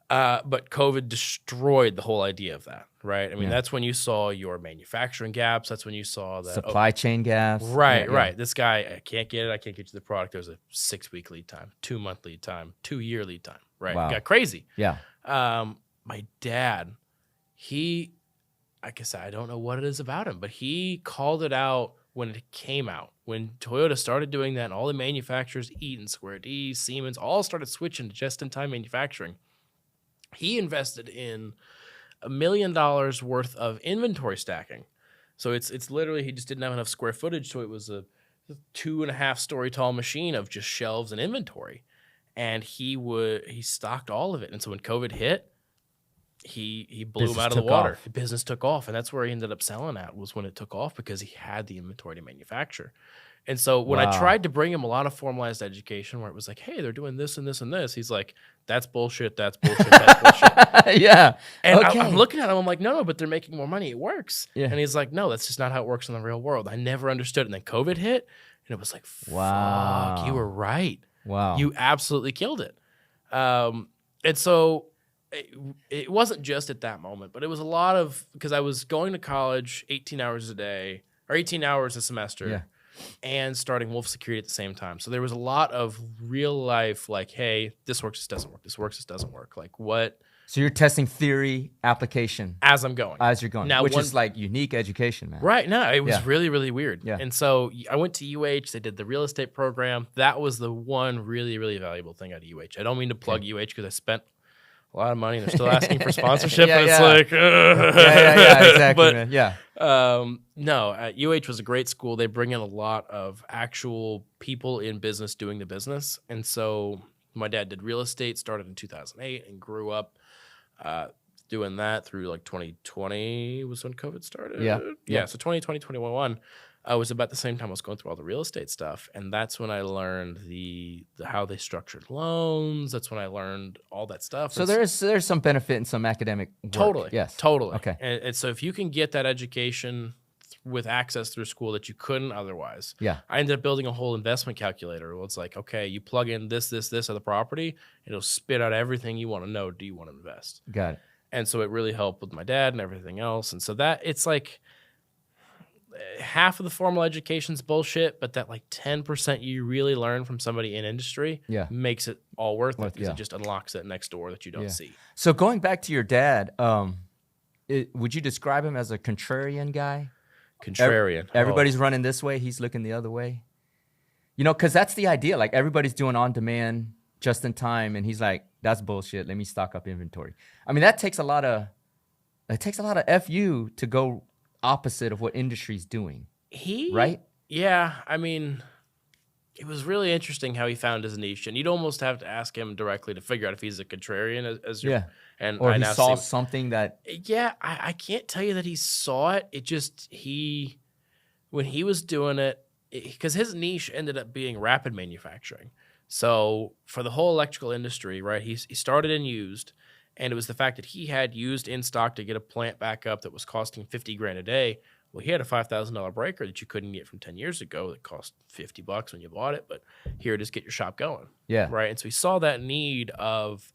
But COVID destroyed the whole idea of that, right? I mean, that's when you saw your manufacturing gaps. That's when you saw that supply chain gaps. Right. This guy, I can't get it. I can't get you the product. There's a 6-week lead time, 2-month lead time, 2-year lead time, right? Wow. It got crazy. Yeah. My dad, like I said, I don't know what it is about him, but he called it out when it came out. When Toyota started doing that, and all the manufacturers, Eaton, Square D, Siemens, all started switching to just-in-time manufacturing. He invested in $1 million worth of inventory stacking. So it's literally, he just didn't have enough square footage, so it was a 2.5-story tall machine of just shelves and inventory. And he stocked all of it. And so when COVID hit, he blew him out of the water. Business took off, and that's where he ended up selling at, was when it took off, because he had the inventory to manufacture. And so when I tried to bring him a lot of formalized education where it was like, hey, they're doing this and this and this, he's like, that's bullshit, that's bullshit, that's bullshit. Yeah. And I'm looking at him, I'm like, no, but they're making more money. It works. Yeah. And he's like, no, that's just not how it works in the real world. I never understood. And then COVID hit, and it was like, fuck, you were right. Wow. You absolutely killed it. And so it wasn't just at that moment, but it was a lot of, because I was going to college 18 hours a day, or 18 hours a semester, and starting Wolf Security at the same time. So there was a lot of real life, like, hey, this works, this doesn't work. This works, this doesn't work. Like what? So you're testing theory, application. As I'm going. As you're going. Now, which is like unique education, man. Right. No, it was really, really weird. Yeah. And so I went to UH. They did the real estate program. That was the one really, really valuable thing out of UH. I don't mean to plug UH because I spent a lot of money. And they're still asking for sponsorship. Yeah, and it's yeah. like, Exactly, but, man. Yeah. No, UH was a great school. They bring in a lot of actual people in business doing the business. And so my dad did real estate, started in 2008 and grew up doing that through like 2020 was when COVID started. Yeah. So 2020, 2021 was about the same time I was going through all the real estate stuff. And that's when I learned the how they structured loans. That's when I learned all that stuff. So there's some benefit in some academic work. Totally. Yes. Totally. Okay. And so if you can get that education with access through school that you couldn't otherwise. Yeah. I ended up building a whole investment calculator. Well, it's like, okay, you plug in this of the property, and it'll spit out everything you want to know. Do you want to invest? Got it. And so it really helped with my dad and everything else. And so that it's like half of the formal education's bullshit, but that like 10% you really learn from somebody in industry makes it all worth it because it just unlocks that next door that you don't see. So going back to your dad, would you describe him as a contrarian guy? Contrarian. Everybody's running this way. He's looking the other way. You know, because that's the idea. Like everybody's doing on demand, just in time, and he's like, "That's bullshit. Let me stock up inventory." I mean, that takes a lot of FU to go opposite of what industry's doing. Right? Yeah. I mean, it was really interesting how he found his niche, and you'd almost have to ask him directly to figure out if he's a contrarian as your and or he saw something that I can't tell you that he saw it. It just when he was doing it, because his niche ended up being rapid manufacturing. So for the whole electrical industry, right, he started in used, and it was the fact that he had used in stock to get a plant back up that was costing $50,000 a day. Well, he had a $5,000 breaker that you couldn't get from 10 years ago that cost $50 when you bought it, but here it is, get your shop going. Yeah. Right. And so he saw that need of,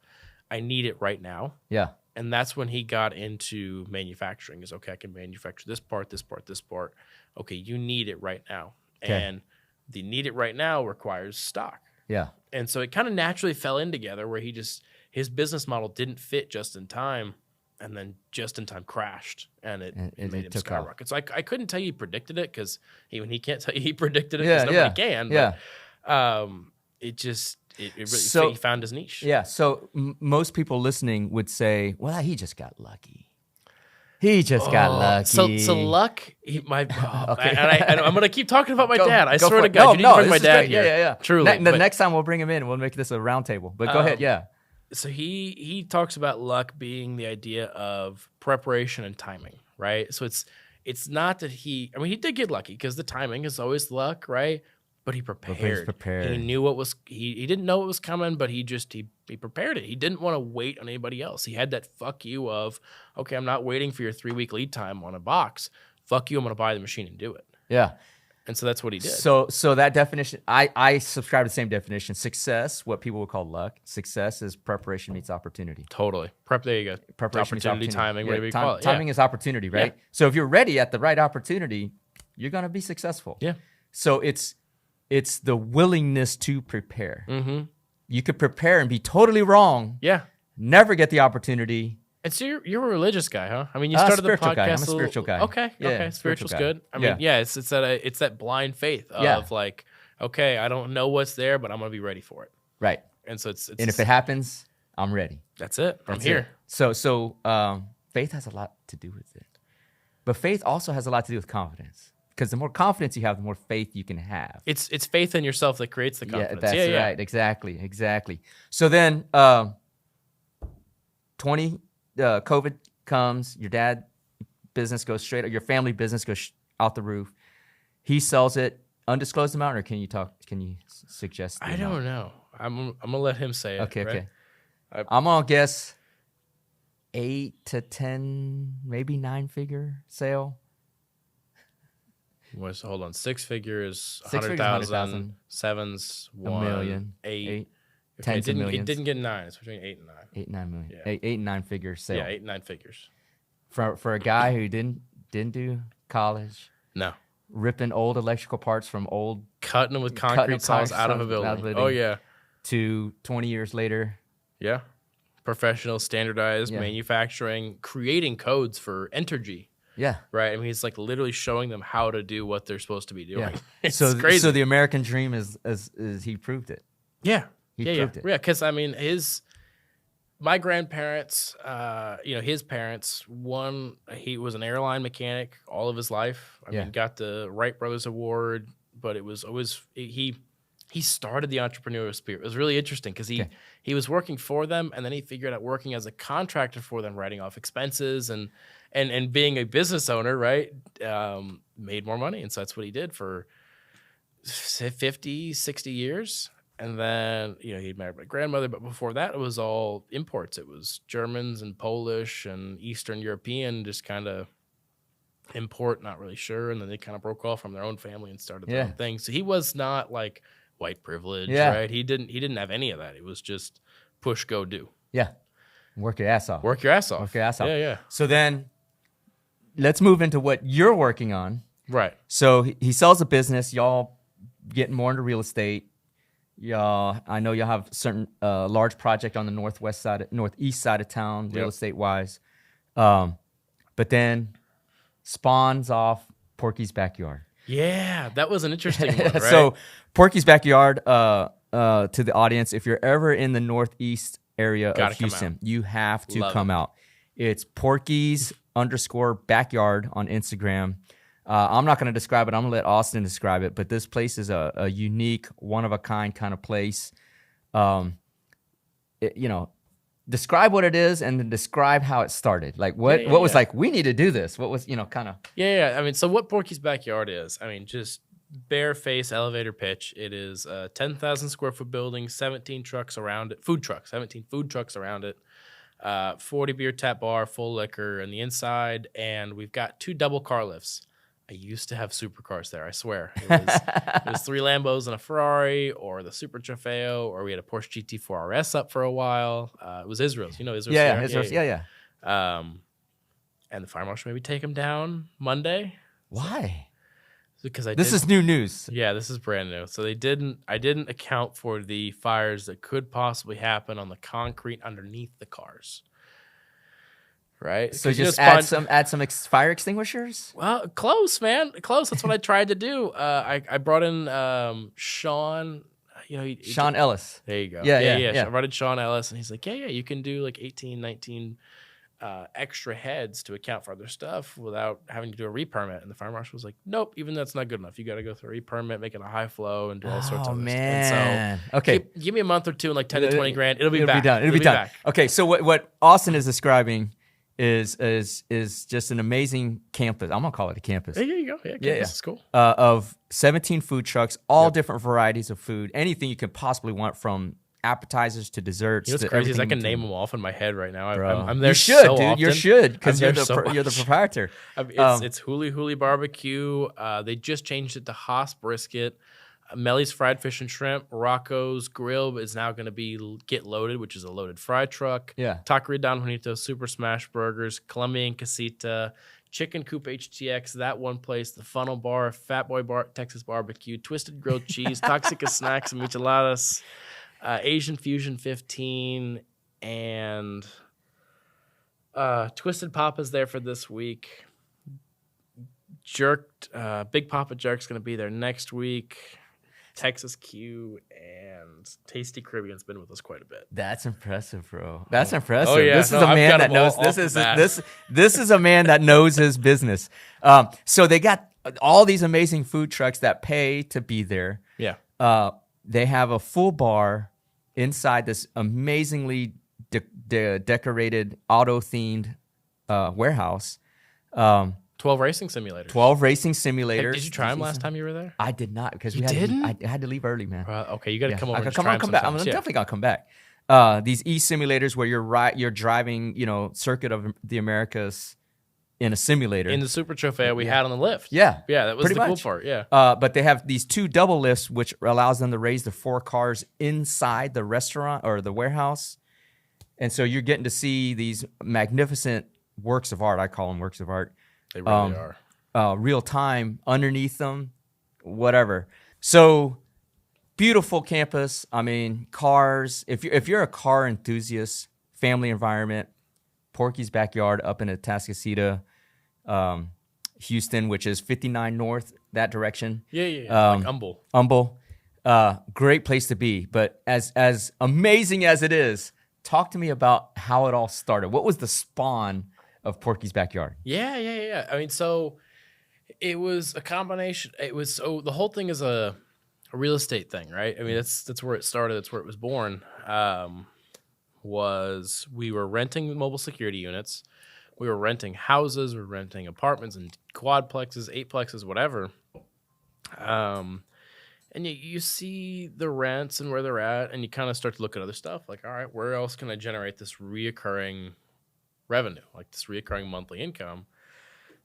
I need it right now. Yeah. And that's when he got into manufacturing. Is okay, I can manufacture this part, this part, this part. Okay, you need it right now. Okay. And the need it right now requires stock. Yeah. And so it kind of naturally fell in together where his business model didn't fit just in time, and then just in time crashed, and it made him skyrocket. So I couldn't tell you he predicted it, because even he can't tell you he predicted it, because nobody can. But it really he found his niche. Yeah. So most people listening would say, "Well, he just got lucky. He just got lucky." So luck. Okay. And I'm gonna keep talking about my dad. I swear to God, you need to bring my dad here. Yeah. Truly. The next time we'll bring him in, we'll make this a round table. But go ahead. Yeah. So he talks about luck being the idea of preparation and timing, right? So it's not that he did get lucky, because the timing is always luck, right? But he prepared. He knew what was he didn't know what was coming, but he prepared it. He didn't want to wait on anybody else. He had that fuck you of, okay, I'm not waiting for your 3-week lead time on a box. Fuck you, I'm gonna buy the machine and do it. Yeah. And so that's what he did. So that definition, I subscribe to the same definition. Success, what people would call luck. Success is preparation meets opportunity. Totally. There you go. Preparation meets opportunity. Timing, whatever you call it. Timing is opportunity, right? Yeah. So if you're ready at the right opportunity, you're going to be successful. Yeah. So it's the willingness to prepare. Mm-hmm. You could prepare and be totally wrong. Yeah. Never get the opportunity. And so you're a religious guy, huh? I mean, you started the podcast. I'm a spiritual guy. Okay. Spiritual's good. I mean, it's that blind faith of like, okay, I don't know what's there, but I'm gonna be ready for it. Right. And so it's and if it happens, I'm ready. That's it. I'm here. So faith has a lot to do with it, but faith also has a lot to do with confidence. Because the more confidence you have, the more faith you can have. It's faith in yourself that creates the confidence. Yeah, that's right. Exactly. So then, COVID comes, your dad business goes straight, your family business goes out the roof. He sells it, undisclosed amount, or can you suggest? I don't know. I'm gonna let him say it. Okay. I'm gonna guess 8 to 10, maybe 9-figure sale. Hold on. 6 figures, 100,000. 7's 1 million. 8. Okay, tens of millions. It didn't get 9. It's between 8 and 9. 8 and 9 million. Yeah. 8 and 9 figure sale. Yeah, 8 and 9 figures. For a guy who didn't do college. No. Ripping old electrical parts from old. Cutting them with concrete saws out of a building. Oh, yeah. To 20 years later. Yeah. Professional, standardized manufacturing, creating codes for Entergy. Yeah. Right. I mean, he's like literally showing them how to do what they're supposed to be doing. Yeah. It's crazy. So the American dream is he proved it. Yeah. He proved it. Yeah. Because I mean, my grandparents, his parents, he was an airline mechanic all of his life. I mean, got the Wright Brothers Award, but it was always, he started the entrepreneurial spirit. It was really interesting because he was working for them, and then he figured out working as a contractor for them, writing off expenses and being a business owner, right, made more money. And so that's what he did for 50, 60 years. And then, he'd married my grandmother, but before that, it was all imports. It was Germans and Polish and Eastern European, just kind of import, not really sure. And then they kind of broke off from their own family and started their own thing. So he was not like white privilege, right? He didn't have any of that. It was just push, go, do. Yeah. Work your ass off. Work your ass off. Yeah. So then let's move into what you're working on. Right. So he sells a business. Y'all getting more into real estate. Y'all, I know y'all have certain large project on the northeast side of town, real estate wise. But then spawns off Porky's Backyard. Yeah, that was an interesting one, right? So Porky's Backyard, to the audience, if you're ever in the northeast area of Houston, you have to come out. It's Porky's_backyard on Instagram. I'm not going to describe it. I'm going to let Austin describe it. But this place is a unique, one-of-a-kind kind of place. Describe what it is and then describe how it started. Like, what was like, we need to do this? What was, kind of... Yeah. I mean, so what Porky's Backyard is, I mean, just bare face elevator pitch. It is a 10,000 square foot building, 17 trucks around it, 17 food trucks around it. 40 beer tap bar, full liquor in the inside. And we've got 2 double car lifts. I used to have supercars there, I swear. It was 3 Lambos and a Ferrari, or the Super Trofeo, or we had a Porsche GT4 RS up for a while. It was Israel's. You know Israel's? Yeah. And the fire marshal made me take him down Monday. Why? Because this is new news. Yeah, this is brand new. So I didn't account for the fires that could possibly happen on the concrete underneath the cars. Right. So just add some fire extinguishers. Well, close, man, close. That's what I tried to do. I brought in Sean. Sean Ellis. There you go. Yeah. I brought in Sean Ellis, and he's like, yeah, you can do like 18, 19 extra heads to account for other stuff without having to do a re-permit. And the fire marshal was like, nope, even that's not good enough. You got to go through a re-permit, make it a high flow, and do all sorts of man. And so, okay, give me a month or two and like 10 to 20 grand. It'll be done. It'll be done. Okay, so what Austin is describing is just an amazing campus. I'm gonna call it a campus. There you go. Yeah, campus is cool. Of 17 food trucks, all different varieties of food, anything you could possibly want, from appetizers to desserts. What's crazy is I can name them off in my head right now. I'm there. You should, so dude. Often. You should, because you're the proprietor. It's Huli Barbecue. They just changed it to Haas Brisket. Melly's Fried Fish and Shrimp. Rocco's Grill is now going to be Get Loaded, which is a loaded fry truck. Yeah. Taqueria Don Juanito, Super Smash Burgers, Colombian Casita, Chicken Coop HTX, That One Place, The Funnel Bar, Fat Boy Bar, Texas Barbecue, Twisted Grilled Cheese, Toxica Snacks and Micheladas, Asian Fusion 15, and Twisted Papa's there for this week. Big Papa Jerk's going to be there next week. Texas Q and Tasty Caribbean's been with us quite a bit. That's impressive, bro. That's impressive. Oh, yeah. This is a man that knows. This is a man that knows his business. So they got all these amazing food trucks that pay to be there. Yeah. They have a full bar inside this amazingly decorated auto-themed warehouse. 12 racing simulators. 12 racing simulators. Did you try them last time you were there? I did not, because I had to leave early, man. Okay, you got to come over. I'm definitely gonna come back. These simulators where you're driving, circuit of the Americas in a simulator. In the Super Trofeo we had on the lift. Yeah, that was the cool part. Yeah. But they have these 2 double lifts, which allows them to raise the 4 cars inside the restaurant or the warehouse, and so you're getting to see these magnificent works of art. I call them works of art. They really are. Real time underneath them, whatever. So beautiful campus. I mean, cars. If you're a car enthusiast, family environment, Porky's Backyard up in Atascocita, Houston, which is 59 North, that direction. Yeah. Like Humble. Great place to be. But as amazing as it is, talk to me about how it all started. What was the spawn of Porky's Backyard? Yeah. I mean, so it was a combination. The whole thing is a real estate thing, right? I mean, that's where it started. That's where it was born. Was we were renting mobile security units. We were renting houses. We were renting apartments and quadplexes, eightplexes, whatever. And you see the rents and where they're at, and you kind of start to look at other stuff. Like, all right, where else can I generate this reoccurring revenue, like this reoccurring monthly income?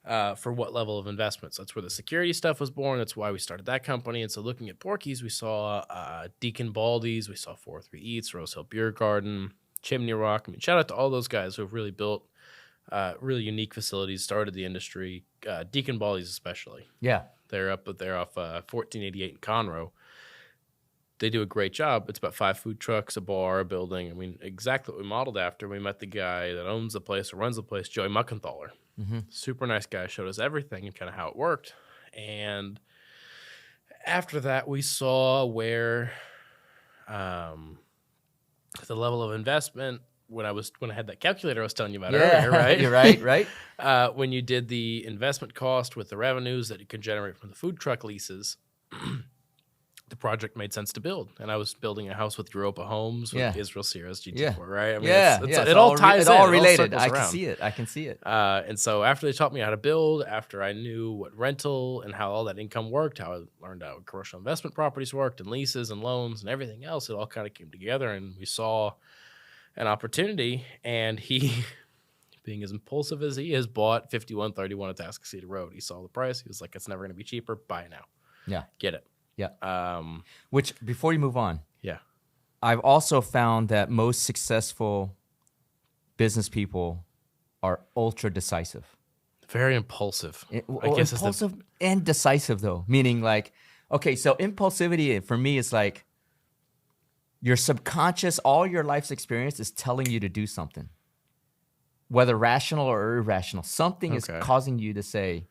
For what level of investments? That's where the security stuff was born. That's why we started that company. And so looking at Porky's, we saw Deacon Baldy's, we saw 403 Eats, Rose Hill Beer Garden, Chimney Rock. I mean, shout out to all those guys who have really built really unique facilities, started the industry. Deacon Baldy's especially. Yeah. They're off 1488 in Conroe. They do a great job. It's about 5 food trucks, a bar, a building. I mean, exactly what we modeled after. We met the guy that owns the place or runs the place, Joey Muckenthaler. Mm-hmm. Super nice guy. Showed us everything and kind of how it worked. And after that, we saw where the level of investment, when I had that calculator I was telling you about earlier, right? You're right. When you did the investment cost with the revenues that you could generate from the food truck leases, the project made sense to build. And I was building a house with Europa Homes, with Israel Sierra's GT4, right? I mean, it all ties in. It's all related. I can see it. And so after they taught me how to build, after I knew what rental and how all that income worked, how I learned how commercial investment properties worked and leases and loans and everything else, it all kind of came together. And we saw an opportunity, and he, being as impulsive as he is, bought 5131 Atascocita Road. He saw the price. He was like, it's never going to be cheaper. Buy it now. Yeah. Get it. Yeah. Which, before you move on, yeah, I've also found that most successful business people are ultra decisive. Very impulsive. I guess impulsive and decisive, though. Meaning, like, okay, so impulsivity for me is like your subconscious, all your life's experience is telling you to do something, whether rational or irrational. Something is causing you to say,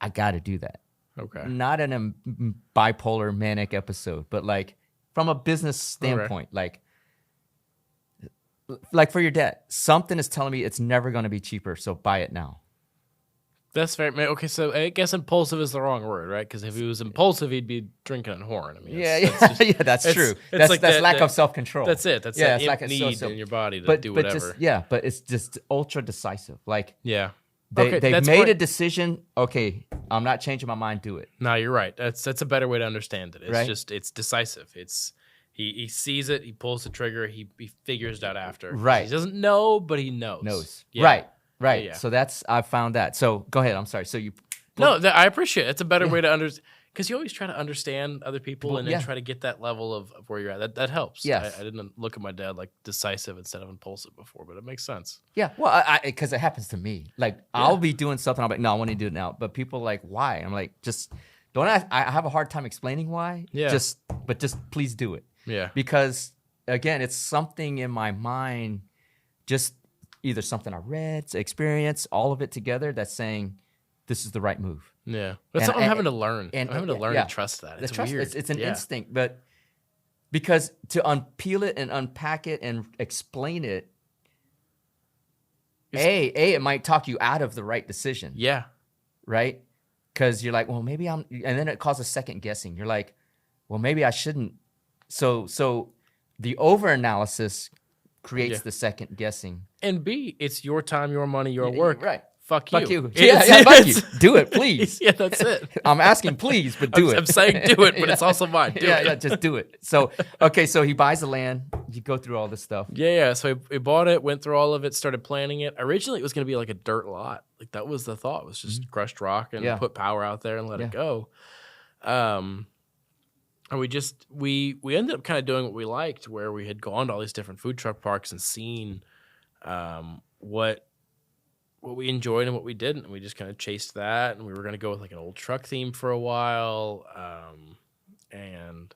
I got to do that. Okay. Not in a bipolar manic episode, but like from a business standpoint, like for your debt, something is telling me it's never going to be cheaper, so buy it now. That's fair. Okay, so I guess impulsive is the wrong word, right? Because if he was impulsive, he'd be drinking and whoring. I mean, that's true. That's lack of self-control. That's it. That's that like need in your body to do whatever. But it's just ultra decisive. Like, yeah. They've made a decision. Okay, I'm not changing my mind. Do it. No, you're right. That's a better way to understand it. It's right? just it's decisive. It's he sees it. He pulls the trigger. He figures it out after. Right. He doesn't know, but he knows. Yeah. Right. Yeah. So I found that. So go ahead. I'm sorry. So you. I appreciate it. It's a better way to understand. Because you always try to understand other people and then try to get that level of where you're at. That helps. Yes. I didn't look at my dad like decisive instead of impulsive before, but it makes sense. Yeah. Well, because it happens to me. Like, I'll be doing something. I'm like, no, I want to do it now. But people are like, why? I'm like, just don't ask. I have a hard time explaining why. Yeah. Just please do it. Yeah. Because, again, it's something in my mind, just either something I read, experience, all of it together that's saying, this is the right move. Yeah, that's something I'm having to learn. I'm having to learn to trust that. It's weird. It's an instinct, but because to unpeel it and unpack it and explain it, it might talk you out of the right decision. Yeah, right. Because you're like, well, maybe and then it causes second guessing. You're like, well, maybe I shouldn't. So the over-analysis creates the second guessing. And B, it's your time, your money, your work. Right. Fuck you. Fuck you. Yeah, fuck you. Do it, please. Yeah, that's it. I'm asking please, but do it. I'm saying do it, but it's also mine. Do it. Yeah, just do it. So, okay, so he buys the land. You go through all this stuff. Yeah. So he bought it, went through all of it, started planning it. Originally, it was going to be like a dirt lot. Like, that was the thought. It was just crushed rock and put power out there and let it go. And we ended up kind of doing what we liked, where we had gone to all these different food truck parks and seen what we enjoyed and what we didn't. And we just kind of chased that. And we were going to go with like an old truck theme for a while. And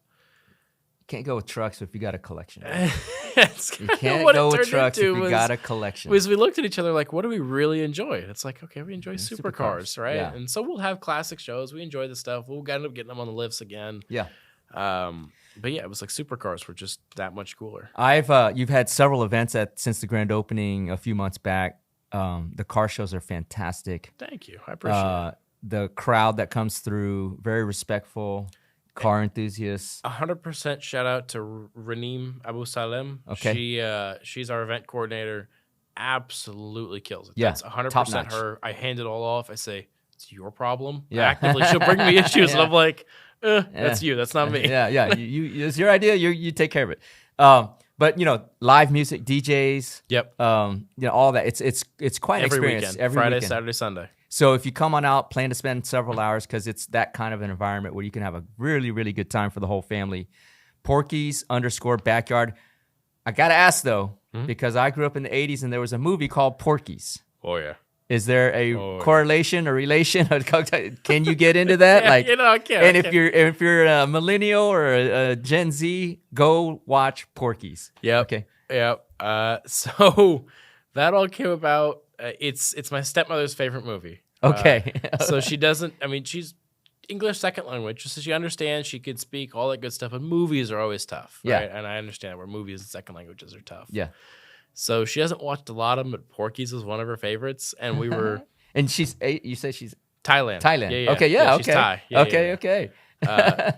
can't go with trucks if you got a collection. You can't go with trucks if you got a collection. Because we looked at each other like, what do we really enjoy? It's like, okay, we enjoy supercars, right? Yeah. And so we'll have classic shows. We enjoy the stuff. We'll end up getting them on the lifts again. Yeah. But yeah, it was like supercars were just that much cooler. You've had several events since the grand opening a few months back. The car shows are fantastic. Thank you. I appreciate it. The crowd that comes through, very respectful, car enthusiasts. 100% shout out to Raneem Abu Salem. Okay. She's our event coordinator. Absolutely kills it. Yeah, That's 100% top-notch. her. I hand it all off. I say, it's your problem. Yeah. Actively, she'll bring me issues. Yeah. And I'm like, that's you. That's not me. Yeah. It's your idea. You take care of it. But live music, DJs. Yep. All that. It's quite an Every experience. weekend. Every Friday, weekend. Saturday, Sunday. So if you come on out, plan to spend several hours because it's that kind of an environment where you can have a really, really good time for the whole family. Porky's _backyard. I got to ask, though, because I grew up in the 80s and there was a movie called Porky's. Oh, yeah. Is there a correlation or relation? Can you get into that? Yeah, I can't. And if you're a millennial or a Gen Z, go watch Porky's. Yep. Okay. Yep. So that all came about. It's my stepmother's favorite movie. Okay. So she doesn't. I mean, she's English second language, so she understands. She could speak all that good stuff. But movies are always tough. Right? Yeah. And I understand where movies and second languages are tough. Yeah. So she hasn't watched a lot of them, but Porky's was one of her favorites, and we were. And you say she's Thailand. Thailand. Okay. Yeah. Okay. She's Thai. Okay.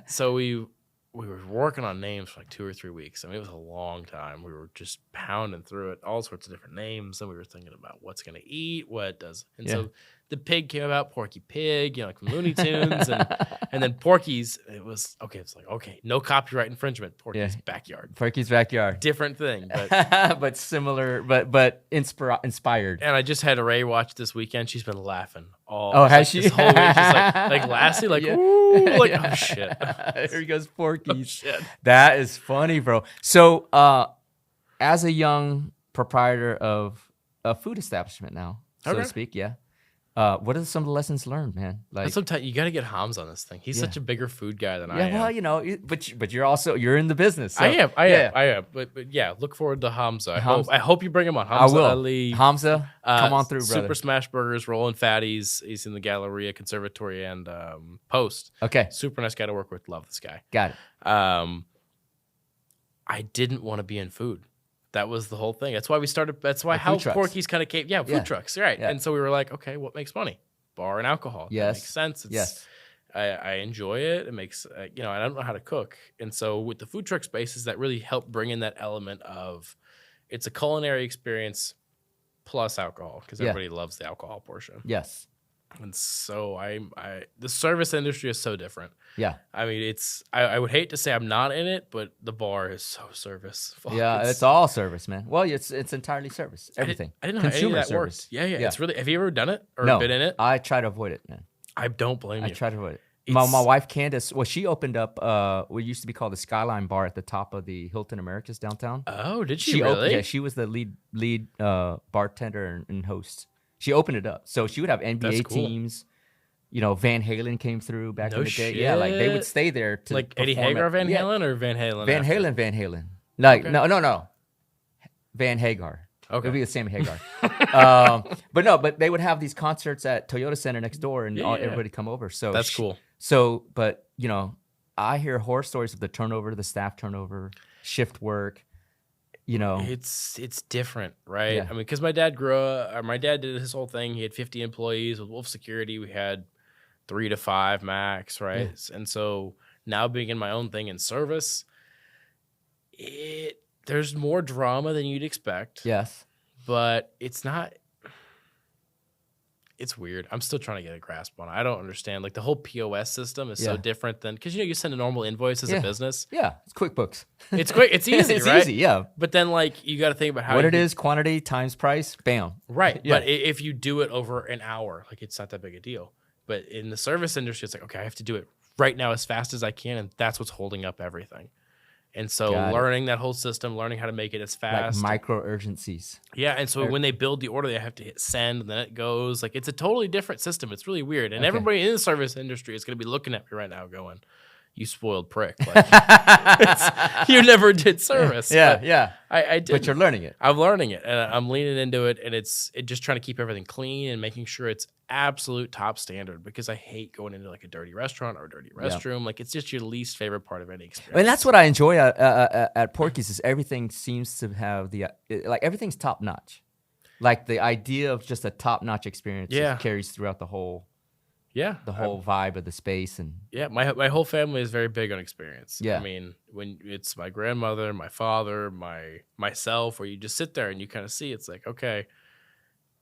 So we were working on names for like 2 or 3 weeks. I mean, it was a long time. We were just pounding through it, all sorts of different names. And we were thinking about what's going to eat, what does. And so the pig came about, Porky Pig, like from Looney Tunes. And then Porky's, it was, it's like, no copyright infringement. Porky's backyard. Porky's backyard. Different thing. But but similar, but inspired. And I just had Ray watch this weekend. She's been laughing all. Oh, has she? This whole week. She's like Lassie, ooh, oh shit. Here he goes, Porky's. Oh, shit. That is funny, bro. So, as a young proprietor of a food establishment now, so to speak, what are some of the lessons learned, man? Like sometimes you got to get Hams on this thing. He's such a bigger food guy than I am. Well, but you're in the business. So. I am. But yeah, look forward to Hamza. I hope you bring him on. Hamza I will. Ali. Hamza, come on through, brother. Super Smash Burgers, Rolling Fatties. He's in the Galleria Conservatory and Post. Okay. Super nice guy to work with. Love this guy. Got it. I didn't want to be in food. That was the whole thing. That's why we started. That's why how Porky's kind of came. Yeah, food trucks. Right. Yeah. And so we were like, okay, what makes money? Bar and alcohol. Yes. That makes sense. Yes. I enjoy it. It makes, I don't know how to cook. And so with the food truck spaces, that really helped bring in that element of it's a culinary experience plus alcohol because everybody loves the alcohol portion. Yes. And so the service industry is so different. Yeah. I mean, I would hate to say I'm not in it, but the bar is so service. Yeah, it's all service, man. Well, it's entirely service. Everything. I didn't know Consumer how any of that service. worked. Yeah. It's really. Have you ever done it or No, been in it? I try to avoid it, man. I don't blame you. I try to avoid it. My wife Candace, she opened up what used to be called the Skyline Bar at the top of the Hilton Americas downtown. Oh, did she really? She was the lead bartender and host. She opened it up, so she would have NBA teams. Van Halen came through back in the day. Shit. Yeah, like they would stay there to like Eddie Hagar Van Halen or Van Halen. Van Halen. Like no, Van Hagar. Okay, it'd be the same Hagar. but they would have these concerts at Toyota Center next door, and everybody come over. So that's cool. So, but I hear horror stories of the turnover, the staff turnover, shift work. It's different, right? Yeah. I mean, because my dad did his whole thing. He had 50 employees with Wolf Security. We had 3 to 5 max, right? Yeah. And so now being in my own thing in service, there's more drama than you'd expect. Yes, but it's not. It's weird. I'm still trying to get a grasp on it. I don't understand. Like the whole POS system is so different than because you send a normal invoice as a business. Yeah, it's QuickBooks. It's quick. It's easy. It's right? easy. Yeah. But then you got to think about how what it is: quantity times price. Bam. Right. Yeah. But if you do it over an hour, it's not that big a deal. But in the service industry, it's like okay, I have to do it right now as fast as I can, and that's what's holding up everything. And so learning that whole system, learning how to make it as fast. Like micro urgencies. Yeah. And so when they build the order, they have to hit send and then it goes. It's a totally different system. It's really weird. And everybody in the service industry is going to be looking at me right now going, you spoiled prick. Like, you never did service. Yeah. I did. But you're learning it. I'm learning it, and I'm leaning into it, and it's just trying to keep everything clean and making sure it's absolute top standard, because I hate going into like a dirty restaurant or a dirty restroom. Like, it's just your least favorite part of any experience. And that's what I enjoy at Porky's is everything seems to have like everything's top notch. Like the idea of just a top notch experience carries throughout the whole vibe of the space. And my whole family is very big on experience. Yeah. I mean, when it's my grandmother, my father, myself, where you just sit there and you kind of see, it's like, okay,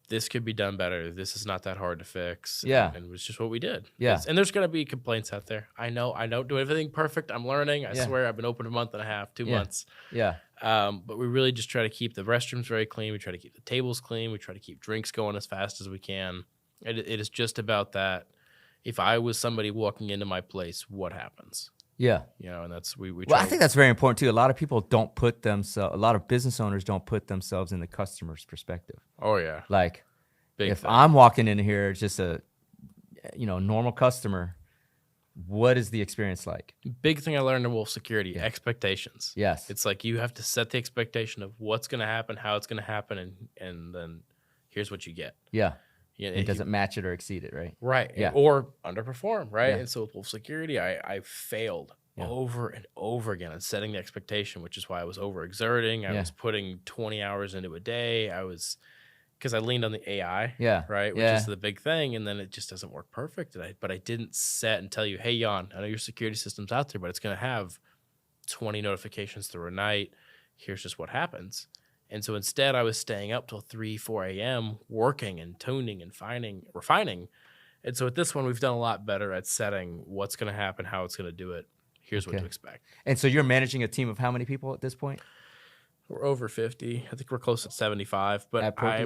this could be done better. This is not that hard to fix. Yeah. And it was just what we did. Yeah. And there's going to be complaints out there. I know I don't do everything perfect. I'm learning. I swear I've been open a month and a half, 2 months. Yeah. But we really just try to keep the restrooms very clean. We try to keep the tables clean. We try to keep drinks going as fast as we can. It is just about that. If I was somebody walking into my place, what happens? Yeah. You know, and that's we Well, I think that's very important too. A lot of people don't put themselves, a lot of business owners don't put themselves in the customer's perspective. Oh yeah. Like Big if thing. I'm walking in here just a normal customer, what is the experience like? Big thing I learned in Wolf Security, expectations. Yes. It's like you have to set the expectation of what's going to happen, how it's going to happen, and then here's what you get. Yeah. You know, It doesn't match it or exceed it, right? Right. Yeah. Or underperform, right? Yeah. And so with Wolf Security, I failed over and over again on setting the expectation, which is why I was overexerting. I was putting 20 hours into a day. Because I leaned on the AI, right, which is the big thing, and then it just doesn't work perfect. But I didn't set and tell you, hey, Jan, I know your security system's out there, but it's going to have 20 notifications through a night. Here's just what happens. And so instead, I was staying up till 3, 4 a.m. working and tuning and refining. And so with this one, we've done a lot better at setting what's going to happen, how it's going to do it. Here's what to expect. And so you're managing a team of how many people at this point? We're over 50. I think we're close to 75. But I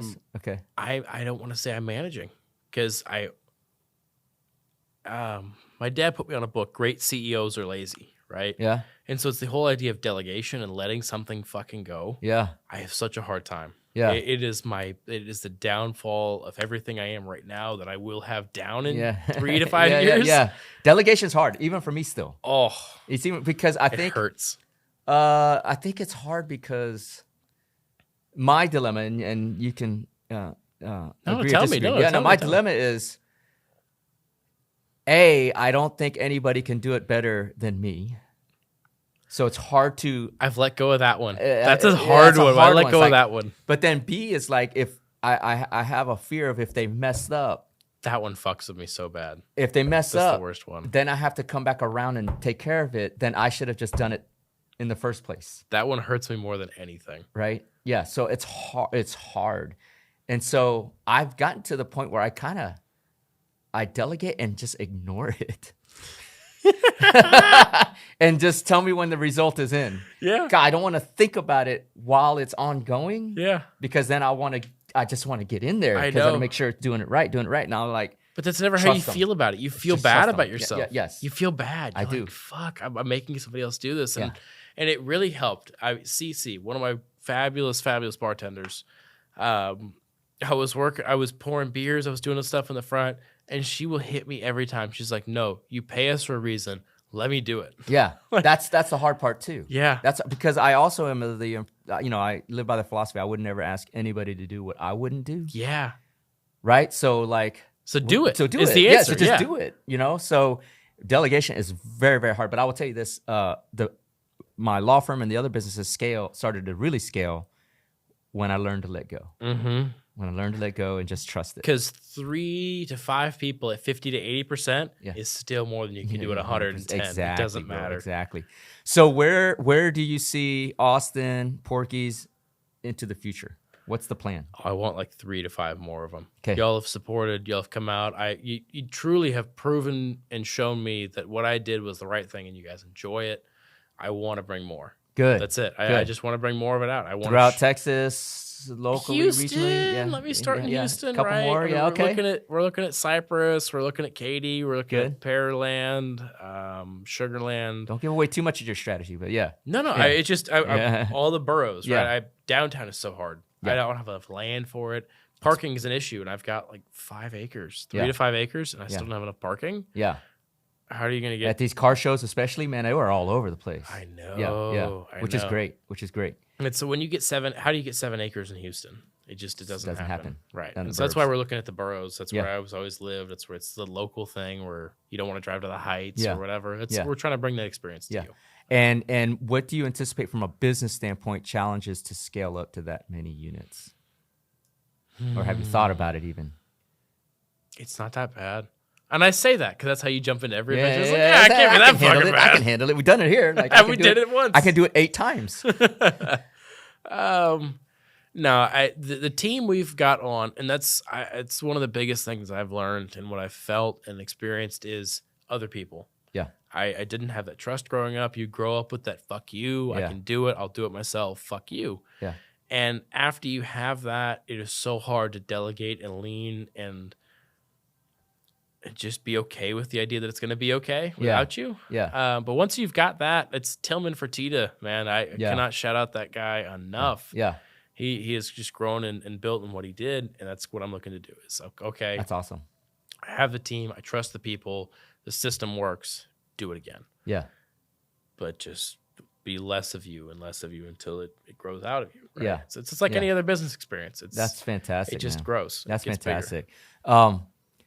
don't want to say I'm managing, because my dad put me on a book, Great CEOs Are Lazy, right? Yeah. And so it's the whole idea of delegation and letting something fucking go. Yeah. I have such a hard time. Yeah. It is the downfall of everything I am right now that I will have down in 3 to 5 years. Yeah. Delegation is hard, even for me still. Oh. It's even because I think it hurts. I think it's hard because my dilemma, and you can agree or disagree. My dilemma is, I don't think anybody can do it better than me. So it's hard to... I've let go of that one. That's a hard one. I let go of that one. But then B is like, if I have a fear of if they messed up. That one fucks with me so bad. If they mess up, that's the worst one. Then I have to come back around and take care of it. Then I should have just done it in the first place. That one hurts me more than anything. Right? Yeah. So it's hard. And so I've gotten to the point where I delegate and just ignore it. And just tell me when the result is in. Yeah. God, I don't want to think about it while it's ongoing. Yeah. Because then I just want to get in there because I want to make sure it's doing it right. And I'm like, but that's never how you feel about it. You feel bad about yourself. Yes. You feel bad. I do. Like, fuck, I'm making somebody else do this. And it really helped. CC, one of my fabulous bartenders, I was pouring beers. I was doing the stuff in the front. And she will hit me every time. She's like, no, you pay us for a reason. Let me do it. Yeah, that's the hard part too. Yeah. That's because I also am I live by the philosophy I would never ask anybody to do what I wouldn't do. Yeah. Right? So do it. So do is it. The answer. So just do it, So delegation is very, very hard. But I will tell you this, my law firm and the other businesses started to really scale when I learned to let go. Mm-hmm. When I learned to let go and just trust it. Because 3 to 5 people at 50 to 80% is still more than you can do at 110. Exactly, it doesn't matter. Exactly. So where do you see Austin, Porky's into the future? What's the plan? I want like 3 to 5 more of them. Okay. Y'all have supported. Y'all have come out. You truly have proven and shown me that what I did was the right thing, and you guys enjoy it. I want to bring more. Good. That's it. I just want to bring more of it out. I want throughout Texas, locally, Houston, regionally. Yeah. Let me start in Houston. Couple right? more. Yeah. Okay. We're looking at Cypress. We're looking at Katy. We're looking at Pearland, Sugarland. Don't give away too much of your strategy, but yeah. No. Yeah. All the boroughs. Yeah. Right. Downtown is so hard. Yeah. I don't have enough land for it. Parking is an issue, and I've got like 5 acres, 3 to 5 acres, and I still don't have enough parking. Yeah. How are you going to get at these car shows, especially? Man, they were all over the place. I know. Yeah. Which is great. And so when you get how do you get 7 acres in Houston? It doesn't happen. Right. And so that's why we're looking at the boroughs. That's where I always lived. That's where it's the local thing where you don't want to drive to the Heights or whatever. We're trying to bring that experience to you. And what do you anticipate from a business standpoint, challenges to scale up to that many units? Or have you thought about it even? It's not that bad. And I say that because that's how you jump into every adventure. It's I can't be that fucking bad. I can handle it. We've done it here. Like, we did it once. I can do it 8 times. No, the team we've got on, and it's one of the biggest things I've learned and what I've felt and experienced is other people. Yeah. I didn't have that trust growing up. You grow up with that, fuck you, I can do it, I'll do it myself, fuck you. Yeah. And after you have that, it is so hard to delegate and lean and just be okay with the idea that it's going to be okay without you. Yeah. But once you've got that, it's Tillman Fertitta, man. I cannot shout out that guy enough. Yeah. He has just grown and built in what he did, and that's what I'm looking to do. Is okay. That's awesome. I have the team. I trust the people. The system works. Do it again. Yeah. But just be less of you and less of you until it grows out of you. Right? Yeah. So it's like any other business experience. That's fantastic. It just grows. That's fantastic.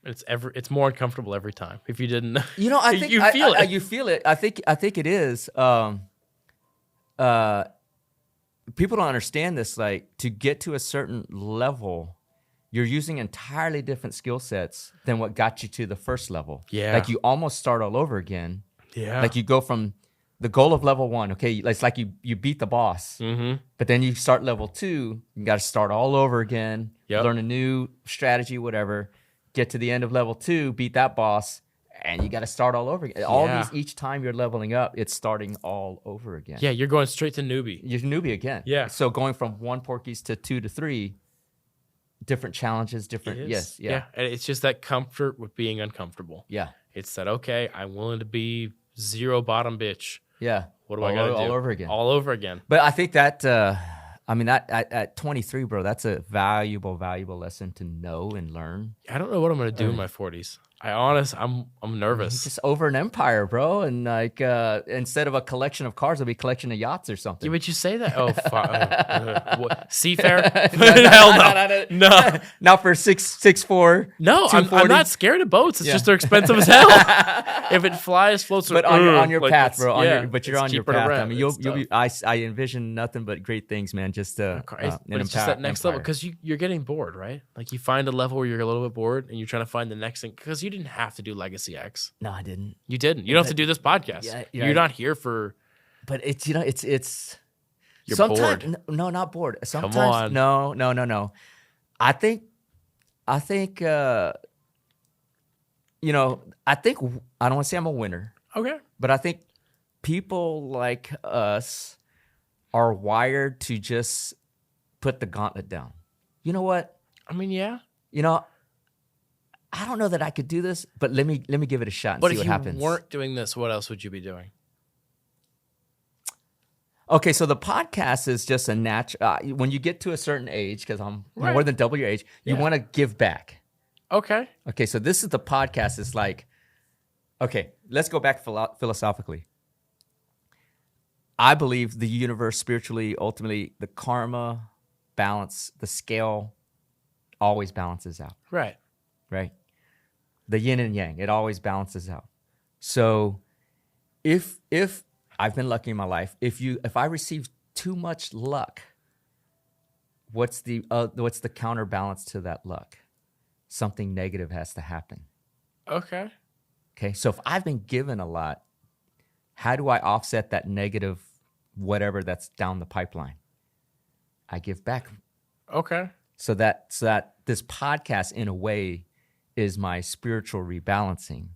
It's more uncomfortable every time. If you didn't, I think you feel it. You feel it. I think it is. People don't understand this. Like, to get to a certain level, you're using entirely different skill sets than what got you to the first level. Yeah. Like, you almost start all over again. Yeah. Like, you go from the goal of level 1. Okay, it's like you beat the boss. Mm-hmm. But then you start level 2. You got to start all over again. Yep. Learn a new strategy, whatever. Get to the end of level 2, beat that boss, and you got to start all over again. All these, each time you're leveling up, it's starting all over again. Yeah, you're going straight to newbie. You're newbie again. Yeah. So going from 1 Porky's to 2 to 3, different challenges, different. Yes. Yeah. And it's just that comfort with being uncomfortable. Yeah. It's that, okay, I'm willing to be 0 bottom bitch. Yeah. What do I got to do? All over again. All over again. But I think that, that at 23, bro, that's a valuable lesson to know and learn. I don't know what I'm going to do in my 40s. I'm nervous. Just over an empire, bro, and like instead of a collection of cars, it'll be a collection of yachts or something. Yeah, but you say that. What, seafair? Hell no. Not for 6'4". No, I'm not scared of boats. It's just they're expensive as hell. If it flies, floats, but on your path, bro. You're on your path. I mean, you'll be. I envision nothing but great things, man. Just it's just that next level, because you're getting bored, right? Like, you find a level where you're a little bit bored, and you're trying to find the next thing, because you didn't have to do Legacy X. No, I didn't. You didn't. You don't have to do this podcast. Yeah, you're not here for. But it's it's. You're sometimes, bored. No, not bored. Sometimes, come on. No. I think. I don't want to say I'm a winner. Okay. But I think people like us are wired to just put the gauntlet down. You know what? I mean, yeah. I don't know that I could do this, but let me give it a shot and see what happens. But if you weren't doing this, what else would you be doing? Okay, so the podcast is just a natural. When you get to a certain age, because I'm more than double your age, you want to give back. Okay. Okay, so this is the podcast. It's like, okay, let's go back philosophically. I believe the universe, spiritually, ultimately, the karma, balance, the scale, always balances out. Right. The yin and yang, it always balances out. So if I've been lucky in my life, if I receive too much luck, what's the counterbalance to that luck? Something negative has to happen. Okay. So if I've been given a lot, how do I offset that negative whatever that's down the pipeline? I give back. Okay. So that this podcast, in a way, is my spiritual rebalancing,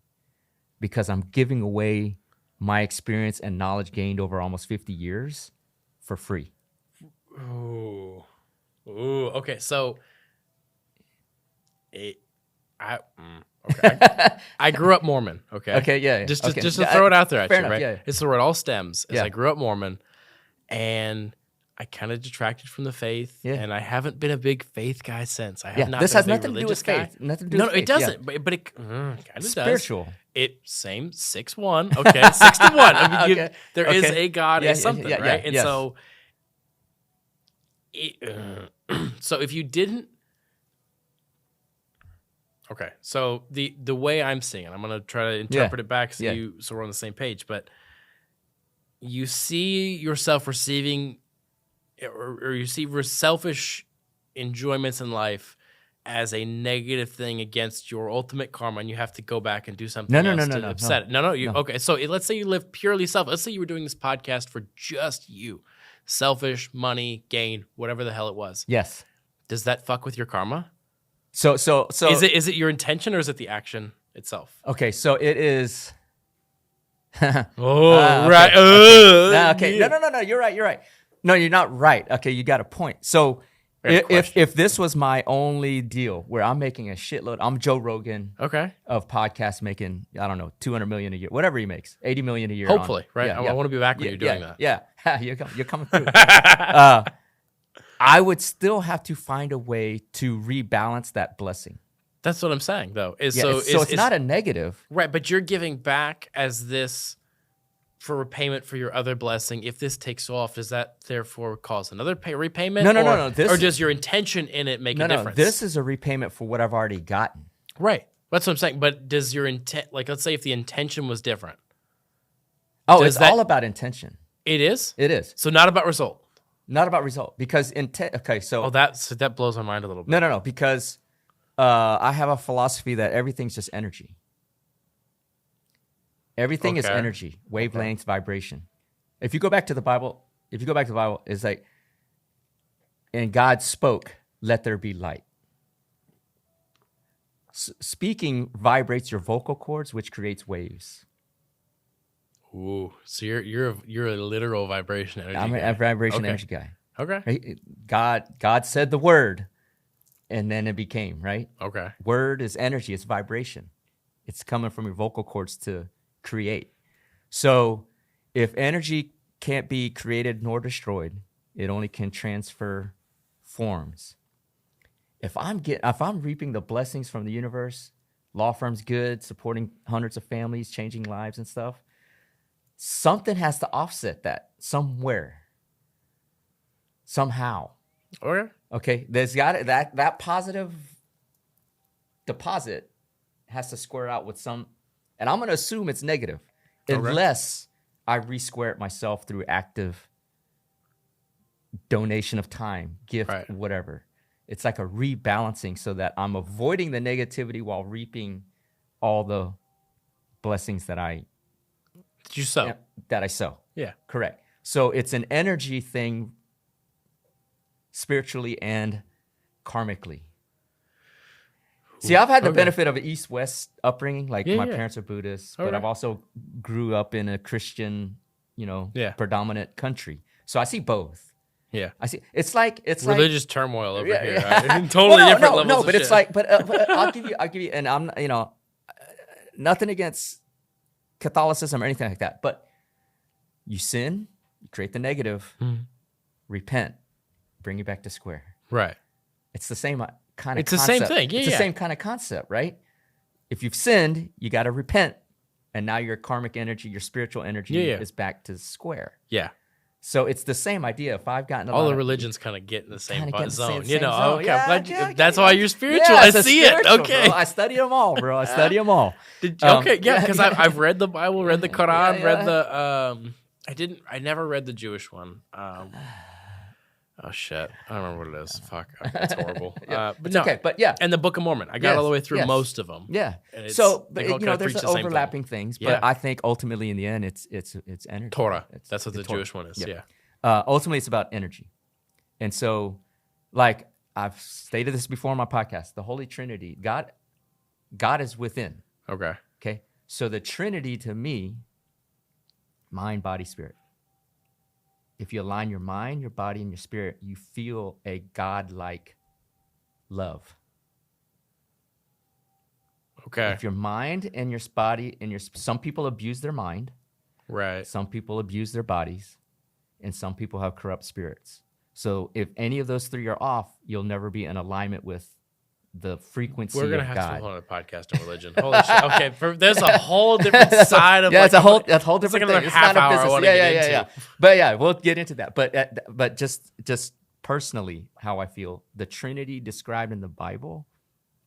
because I'm giving away my experience and knowledge gained over almost 50 years for free. Ooh. Okay. So, I grew up Mormon. Okay. Okay. Yeah. Just to throw it out there, actually, enough, right? Yeah. It's where it all stems. I grew up Mormon, and I kind of detracted from the faith, Yeah. and I haven't been a big faith guy since. I have not. This been has a big nothing to do with religious guy. faith. Nothing to do with faith. It doesn't. But it kind of does. Spiritual. It same 6'1". Okay, 6'1". I mean, Okay. there is a God is something, right? Yeah, and yes. so, so if you didn't. Okay, so the way I'm seeing it, I'm gonna try to interpret it back so we're on the same page. But you see yourself receiving, or you see selfish enjoyments in life as a negative thing against your ultimate karma, and you have to go back and do something else to upset it. No. Okay, so let's say you live purely selfish. Let's say you were doing this podcast for just you, selfish, money, gain, whatever the hell it was. Yes. Does that fuck with your karma? So is it your intention or is it the action itself? Okay, so it is. Right. Okay. No. You're right. No, you're not right. Okay, you got a point. So if this was my only deal where I'm making a shitload, I'm Joe Rogan. Okay. Of podcasts making, I don't know, $200 million a year, whatever he makes, $80 million a year. Hopefully, right? I want to be back when you're doing that. Yeah, you're coming through. I would still have to find a way to rebalance that blessing. That's what I'm saying, though. So it's not a negative. Right, but you're giving back as this for repayment for your other blessing. If this takes off, does that therefore cause another repayment? No. Or does your intention in it make a difference? No, this is a repayment for what I've already gotten. Right. That's what I'm saying. But does your intent, like let's say if the intention was different. Oh, it's all about intention. It is? It is. So not about result. Not about result, because intent. Okay, so that blows my mind a little bit. No, because I have a philosophy that everything's just energy. Everything is energy, wavelengths, vibration. If you go back to the Bible, it's like, and God spoke, "Let there be light." Speaking vibrates your vocal cords, which creates waves. Ooh, so you're a literal vibration energy. I'm a vibration energy guy. Okay. Right? God said the word, and then it became, right? Okay. Word is energy. It's vibration. It's coming from your vocal cords to create. So if energy can't be created nor destroyed, it only can transfer forms. If I'm reaping the blessings from the universe, law firm's good, supporting hundreds of families, changing lives and stuff, something has to offset that somewhere, somehow. Okay. There's got that positive deposit has to square out with some, and I'm going to assume it's negative, unless I resquare it myself through active donation of time, gift, whatever. It's like a rebalancing so that I'm avoiding the negativity while reaping all the blessings that I sow. Yeah. Correct. So it's an energy thing spiritually and karmically. See, I've had the benefit of an East-West upbringing. Like my parents are Buddhists, but I've also grew up in a Christian, predominant country. So I see both. Yeah, I see. It's like religious turmoil over here. Right? Totally different levels. No, but it's shit. Like, but I'll give you, and I'm, nothing against Catholicism or anything like that. But you sin, you create the negative, repent, bring you back to square. Right. It's the same kind of. It's concept. The same thing. Yeah, it's the same kind of concept, right? If you've sinned, you got to repent, and now your karmic energy, your spiritual energy, is back to square. Yeah. So it's the same idea. If I've gotten all the religions kind of get in the same zone, zone. Okay, that's why you're spiritual. I see it. Okay, bro. I study them all, bro. I study them all. Because I've read the Bible, read the Quran, read the. I never read the Jewish one. Oh shit, I don't remember what it is. Fuck, that's horrible. But no, okay, but and the Book of Mormon, I got all the way through most of them. Yeah. And so, but, there's overlapping things, but I think ultimately in the end, it's energy. Torah. That's what the Jewish one is. Yeah. Ultimately, it's about energy, and so, like I've stated this before on my podcast, the Holy Trinity, God is within. Okay. Okay. So the Trinity to me, mind, body, spirit. If you align your mind, your body, and your spirit, you feel a God-like love. Okay. If your mind and your body and some people abuse their mind, right? Some people abuse their bodies, and some people have corrupt spirits. So if any of those three are off, you'll never be in alignment with the frequency of God. We're going to have to hold on a podcast on religion. Holy shit. Okay, there's a whole different side of it's a whole different thing. It's not a business. Yeah. But yeah, we'll get into that. But just personally, how I feel, the Trinity described in the Bible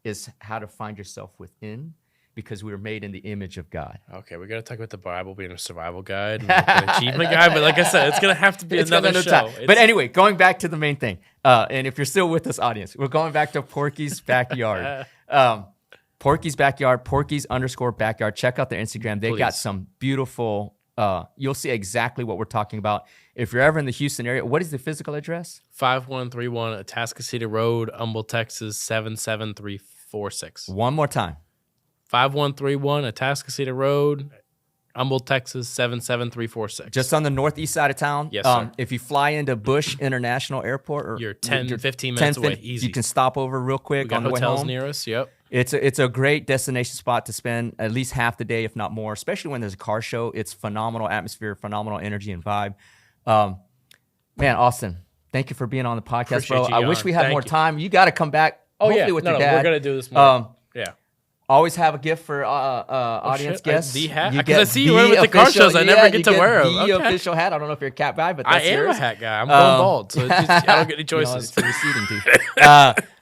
is how to find yourself within, because we were made in the image of God. Okay, we're going to talk about the Bible being a survival guide, and an achievement guide, but like I said, it's going to have to be another show. But anyway, going back to the main thing, and if you're still with us, audience, we're going back to Porky's Backyard. Porky's Backyard, Porky's_backyard. Check out their Instagram. They got some beautiful, you'll see exactly what we're talking about. If you're ever in the Houston area, what is the physical address? 5131 Atascocita Road, Humble, Texas, 77346. One more time. 5131 Atascocita Road, Humble, Texas, 77346. Just on the northeast side of town. Yes, sir. If you fly into Bush International Airport, you're 15 minutes away. Easy. You can stop over real quick on the way home. Hotels near us. Yep. It's a great destination spot to spend at least half the day, if not more, especially when there's a car show. It's phenomenal atmosphere, phenomenal energy and vibe. Man, Austin, thank you for being on the podcast, Appreciate bro. I wish we had more time. You got to come back. Hopefully with your dad. We're gonna do this more. Yeah. Always have a gift for audience guests. The hat? Because I see you wearing with the car shows. I never get to wear them. The official hat. I don't know if you're a cap guy, but that's yours. I am a hat guy. I'm going bald, so I don't get any choices. It's receding, dude.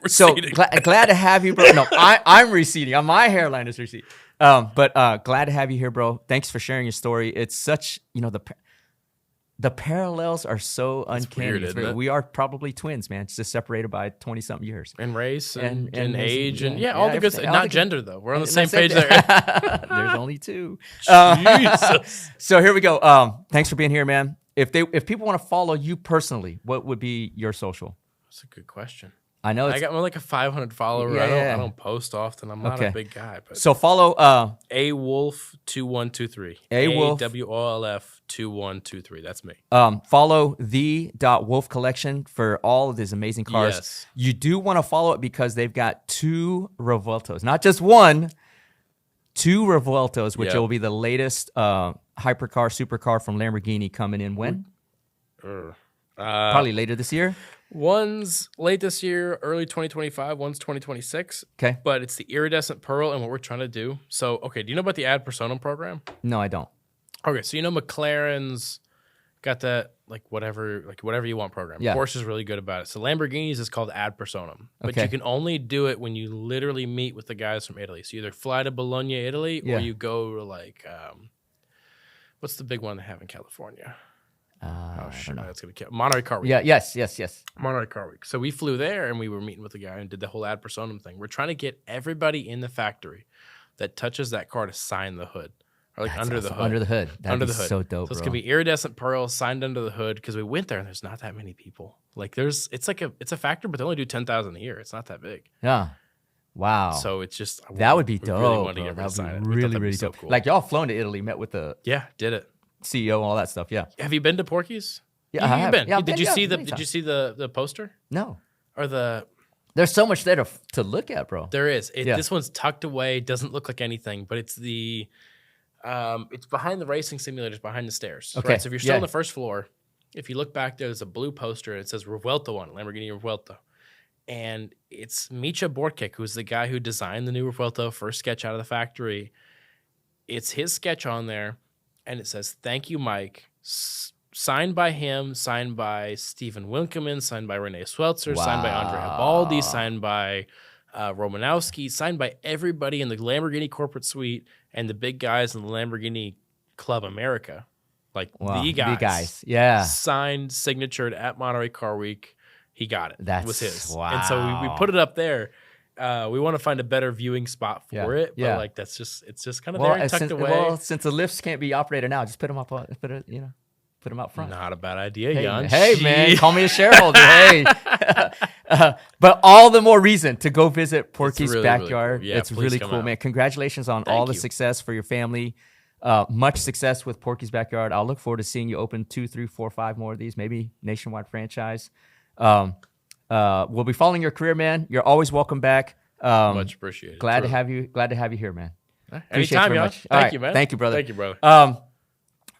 So glad to have you, bro. No, I'm receding. My hairline is receding. But glad to have you here, bro. Thanks for sharing your story. It's such, the parallels are so uncanny. Weird, isn't it? We are probably twins, man. Just separated by 20-something years. And race and age and all the good stuff. Not gender, though. We're on the same page there. There's only two. Jesus. So here we go. Thanks for being here, man. If people want to follow you personally, what would be your social? That's a good question. I know I got like a 500 follower. I don't post often. I'm not a big guy. But so follow AWolf2123. AWOLF 2123. That's me. Follow the.wolf collection for all of these amazing cars. Yes. You do want to follow it because they've got 2 Revueltos, not just one, 2 Revueltos, which will be the latest hypercar, supercar from Lamborghini coming in when? Probably later this year. One's late this year, early 2025. One's 2026. Okay. But it's the iridescent pearl and what we're trying to do. So, okay, do you know about the ad personam program? No, I don't. Okay, so McLaren's got that whatever you want program. Yeah. Porsche is really good about it. So Lamborghini's is called ad personam. But Okay. you can only do it when you literally meet with the guys from Italy. So you either fly to Bologna, Italy, or you go to what's the big one they have in California? Shit, that's gonna kill Monterey Car Week. Yeah, yes. Monterey Car Week. So we flew there and we were meeting with the guy and did the whole ad personam thing. We're trying to get everybody in the factory that touches that car to sign the hood. Or That's under awesome. the hood. Under the hood. That'd be hood. so dope, So it's bro. gonna be iridescent pearl signed under the hood because we went there and there's not that many people. It's a factory, but they only do 10,000 a year. It's not that big. Yeah. Wow. So it's just that would be dope. Really wanted to bro. get rid of That would sign be it. We thought really, that'd be really so dope. cool. Like y'all flown to Italy, met with the did it. CEO and all that stuff. Yeah. Have you been to Porky's? Yeah, I have. Been. Yeah, Did you see the poster? No. Or the There's so much there to look at, bro. There is. This one's tucked away, doesn't look like anything, but it's it's behind the racing simulators, behind the stairs. Okay. Right? So if you're still on the first floor, if you look back there's a blue poster and it says Revuelto on it, Lamborghini Revuelto. And it's Micha Borkic, who's the guy who designed the new Revuelto, first sketch out of the factory. It's his sketch on there, and it says, "Thank you, Mike." Signed by him, signed by Stephen Winkelman, signed by Renee Sweltzer, signed by Andrea Baldi, signed by Romanowski, signed by everybody in the Lamborghini corporate suite and the big guys in the Lamborghini Club America. The guys. Yeah. Signed, signatured at Monterey Car Week. He got it. That was his. Wow. And so we put it up there. We want to find a better viewing spot for it. But it's just kind of there and tucked away. Well, since the lifts can't be operated now, just put them up. Put them out front. Not a bad idea, Jan. Hey, man, call me a shareholder. Hey. But all the more reason to go visit Porky's Backyard. Really cool. It's really cool, man. Congratulations on all the success for your family. Much success with Porky's Backyard. I'll look forward to seeing you open 2, 3, 4, 5 more of these, maybe nationwide franchise. We'll be following your career, man. You're always welcome back. Much appreciated. Glad to have you here, man. Anytime, Jan. Thank you, man. Thank you, brother. Thank you, brother.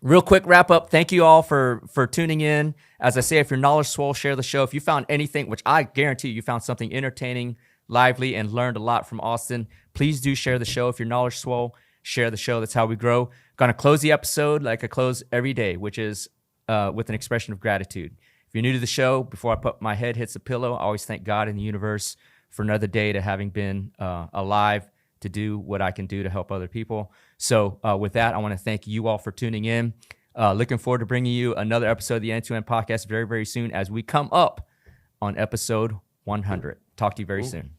Real quick wrap up. Thank you all for tuning in. As I say, if you're knowledge swole, share the show. If you found anything, which I guarantee you found something entertaining, lively, and learned a lot from Austin, please do share the show. If you're knowledge swole, share the show. That's how we grow. Gonna close the episode like I close every day, which is with an expression of gratitude. If you're new to the show, before I put my head hits the pillow, I always thank God and the universe for another day to having been alive to do what I can do to help other people. So with that, I want to thank you all for tuning in. Looking forward to bringing you another episode of the End-to-End Podcast very, very soon as we come up on episode 100. Talk to you very soon.